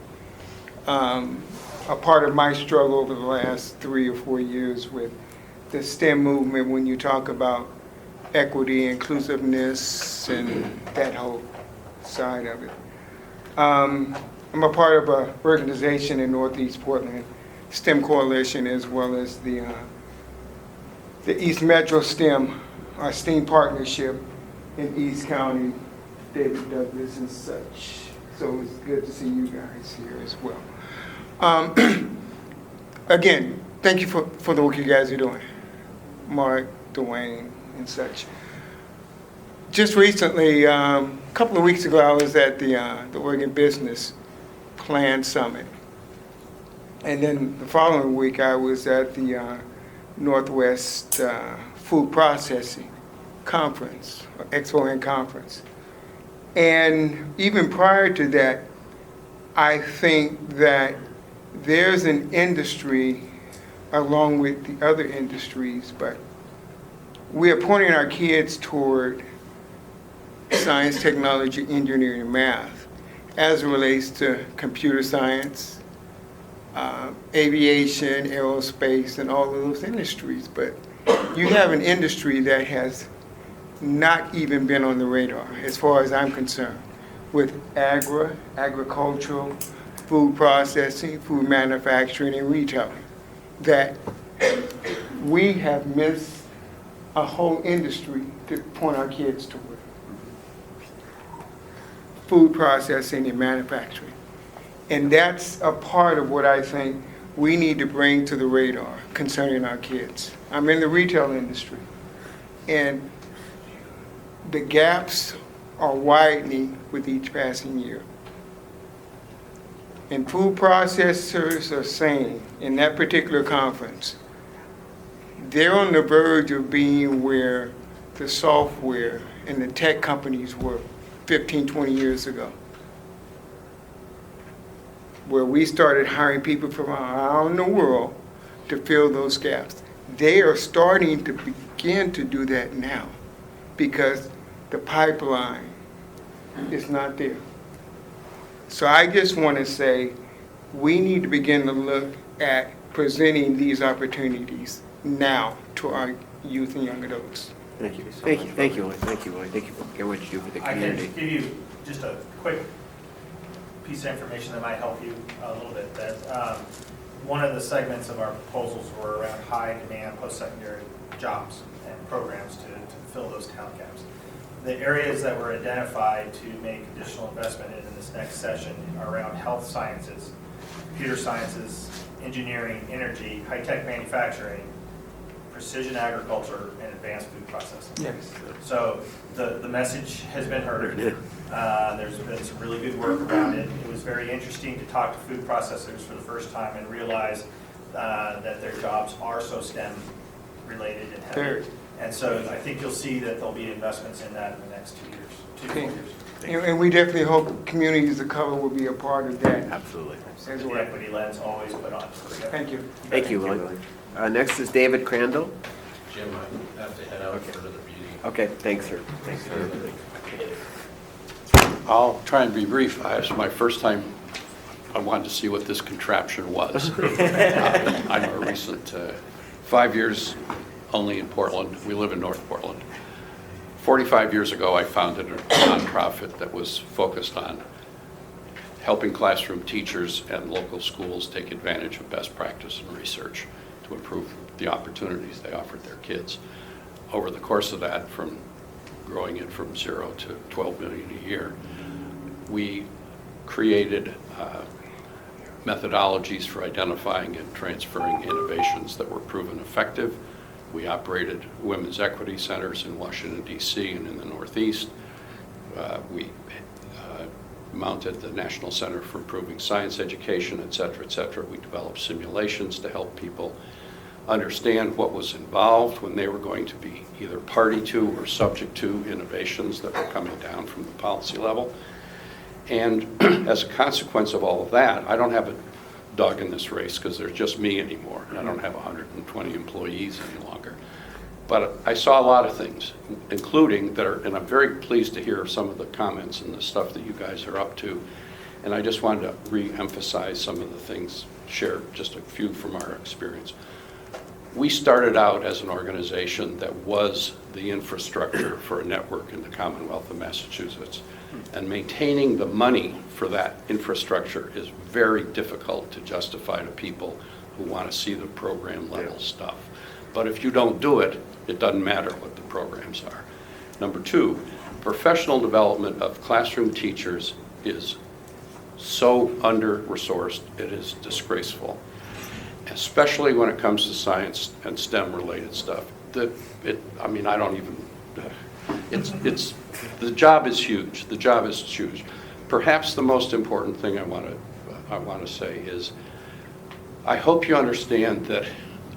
a part of my struggle over the last 3 or 4 years with the STEM movement when you talk about equity, inclusiveness, and that whole side of it. I'm a part of an organization in Northeast Portland, STEM Coalition, as well as the East Metro STEM, our STEAM partnership in East County, David Douglas and such. So it's good to see you guys here as well. Again, thank you for the work you guys are doing. Mark, Dwayne, and such. Just recently, a couple of weeks ago, I was at the Oregon Business Plan Summit. And then the following week, I was at the Northwest Food Processing Conference, or Expo and Conference. And even prior to that, I think that there's an industry along with the other industries, but we are pointing our kids toward science, technology, engineering, and math as it relates to computer science, aviation, aerospace, and all of those industries. But you have an industry that has not even been on the radar, as far as I'm concerned, with agricultural, food processing, food manufacturing, and retailing, that we have missed a whole industry to point our kids toward. Food processing and manufacturing. And that's a part of what I think we need to bring to the radar concerning our kids. I'm in the retail industry, and the gaps are widening with each passing year. And food processors are saying in that particular conference, they're on the verge of being where the software and the tech companies were 15, 20 years ago, where we started hiring people from around the world to fill those gaps. They are starting to begin to do that now because the pipeline is not there. So I just want to say we need to begin to look at presenting these opportunities now to our youth and young adults. Thank you. Thank you. Thank you, Lloyd. Thank you, Lloyd. Thank you for what you do for the community. I can give you just a quick piece of information that might help you a little bit. That one of the segments of our proposals were around high demand post-secondary jobs and programs to fill those talent gaps. The areas that were identified to make additional investment in this next session are around health sciences, computer sciences, engineering, energy, high-tech manufacturing, precision agriculture, and advanced food processing. Yes. So the message has been heard. There's been some really good work around it. It was very interesting to talk to food processors for the first time and realize that their jobs are so STEM related and heavy. Very. And so I think you'll see that there'll be investments in that in the next 2 years, 2 to 4 years. And we definitely hope communities of color will be a part of that. Absolutely. As The well. equity lens always put on. Thank you. Thank you, Lloyd. Next is David Crandall. Jim, I have to head out for another meeting. Okay, thanks, sir. Thanks, sir. I'll try and be brief. It's my first time. I wanted to see what this contraption was. I'm a recent 5 years only in Portland. We live in North Portland. 45 years ago, I founded a nonprofit that was focused on helping classroom teachers and local schools take advantage of best practice and research to improve the opportunities they offered their kids. Over the course of that, from growing it from 0 to 12 million a year, we created methodologies for identifying and transferring innovations that were proven effective. We operated women's equity centers in Washington, D.C. and in the Northeast. We mounted the National Center for Improving Science Education, et cetera, et cetera. We developed simulations to help people understand what was involved when they were going to be either party to or subject to innovations that were coming down from the policy level. And as a consequence of all of that, I don't have a dog in this race because there's just me anymore. I don't have 120 employees any longer. But I saw a lot of things, including that are, and I'm very pleased to hear some of the comments and the stuff that you guys are up to. And I just wanted to re-emphasize some of the things, share just a few from our experience. We started out as an organization that was the infrastructure for a network in the Commonwealth of Massachusetts. And maintaining the money for that infrastructure is very difficult to justify to people who want to see the program level stuff. But if you don't do it, it doesn't matter what the programs are. Number two, professional development of classroom teachers is so under-resourced, it is disgraceful, especially when it comes to science and STEM related stuff. I mean, I don't even, the job is huge. The job is huge. Perhaps the most important thing I want to say is, I hope you understand that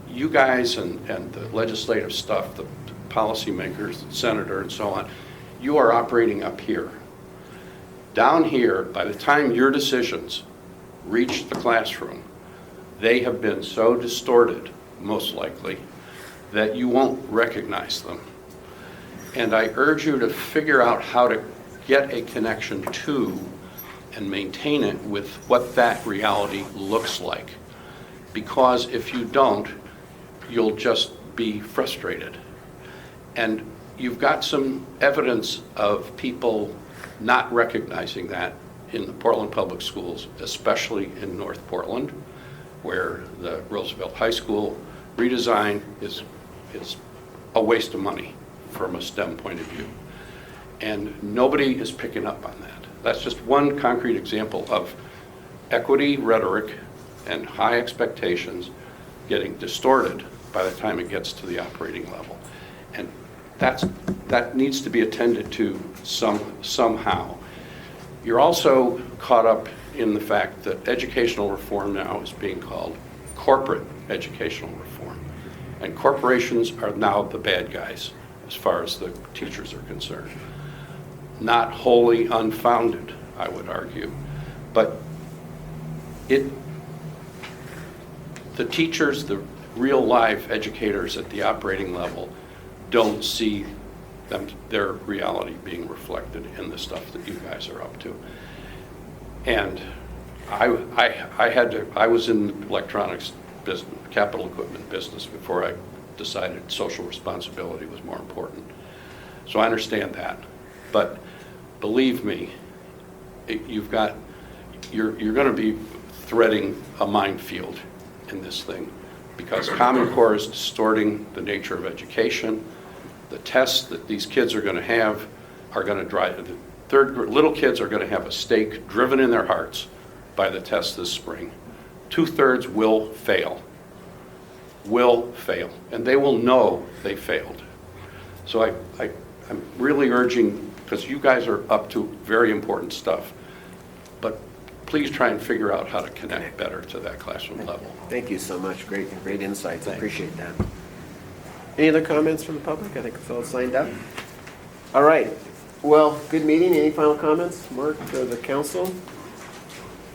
you guys and the legislative stuff, the policymakers, the senator and so on, you are operating up here. Down here, by the time your decisions reach the classroom, they have been so distorted, most likely, that you won't recognize them. And I urge you to figure out how to get a connection to and maintain it with what that reality looks like. Because if you don't, you'll just be frustrated. And you've got some evidence of people not recognizing that in the Portland Public Schools, especially in North Portland, where the Roosevelt High School redesign is a waste of money from a STEM point of view. And nobody is picking up on that. That's just one concrete example of equity rhetoric and high expectations getting distorted by the time it gets to the operating level. And that needs to be attended to somehow. You're also caught up in the fact that educational reform now is being called corporate educational reform. And corporations are now the bad guys as far as the teachers are concerned. Not wholly unfounded, I would argue. But the teachers, the real live educators at the operating level, don't see their reality being reflected in the stuff that you guys are up to. And I was in the electronics business, capital equipment business, before I decided social responsibility was more important. So I understand that. But believe me, you're going to be threading a minefield in this thing, because Common Core is distorting the nature of education. The tests that these kids are going to have are going to drive, little kids are going to have a stake driven in their hearts by the test this spring. 2/3 will fail. And they will know they failed. So I'm really urging, because you guys are up to very important stuff, but please try and figure out how to connect better to that classroom level. Thank you so much. Great insights. I appreciate that. Any other comments from the public? I think it's all signed up. All right. Well, good meeting. Any final comments, Mark, or the council?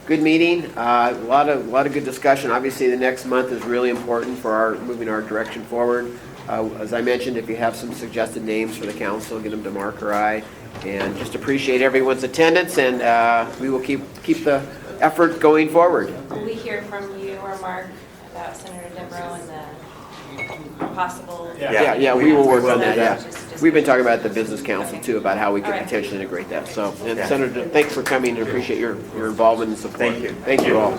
Good meeting. A lot of good discussion. Obviously, the next month is really important for moving our direction forward. As I mentioned, if you have some suggested names for the council, get them to Mark or I. And just appreciate everyone's attendance, and we will keep the effort going forward. Will we hear from you or Mark about Senator Dembro and the possible? Yeah, we will work on that, yeah. Just We've been talking about the business council too, about how we All could right. potentially integrate that. So, and Senator, thanks for coming and appreciate your involvement and support. Thank you all.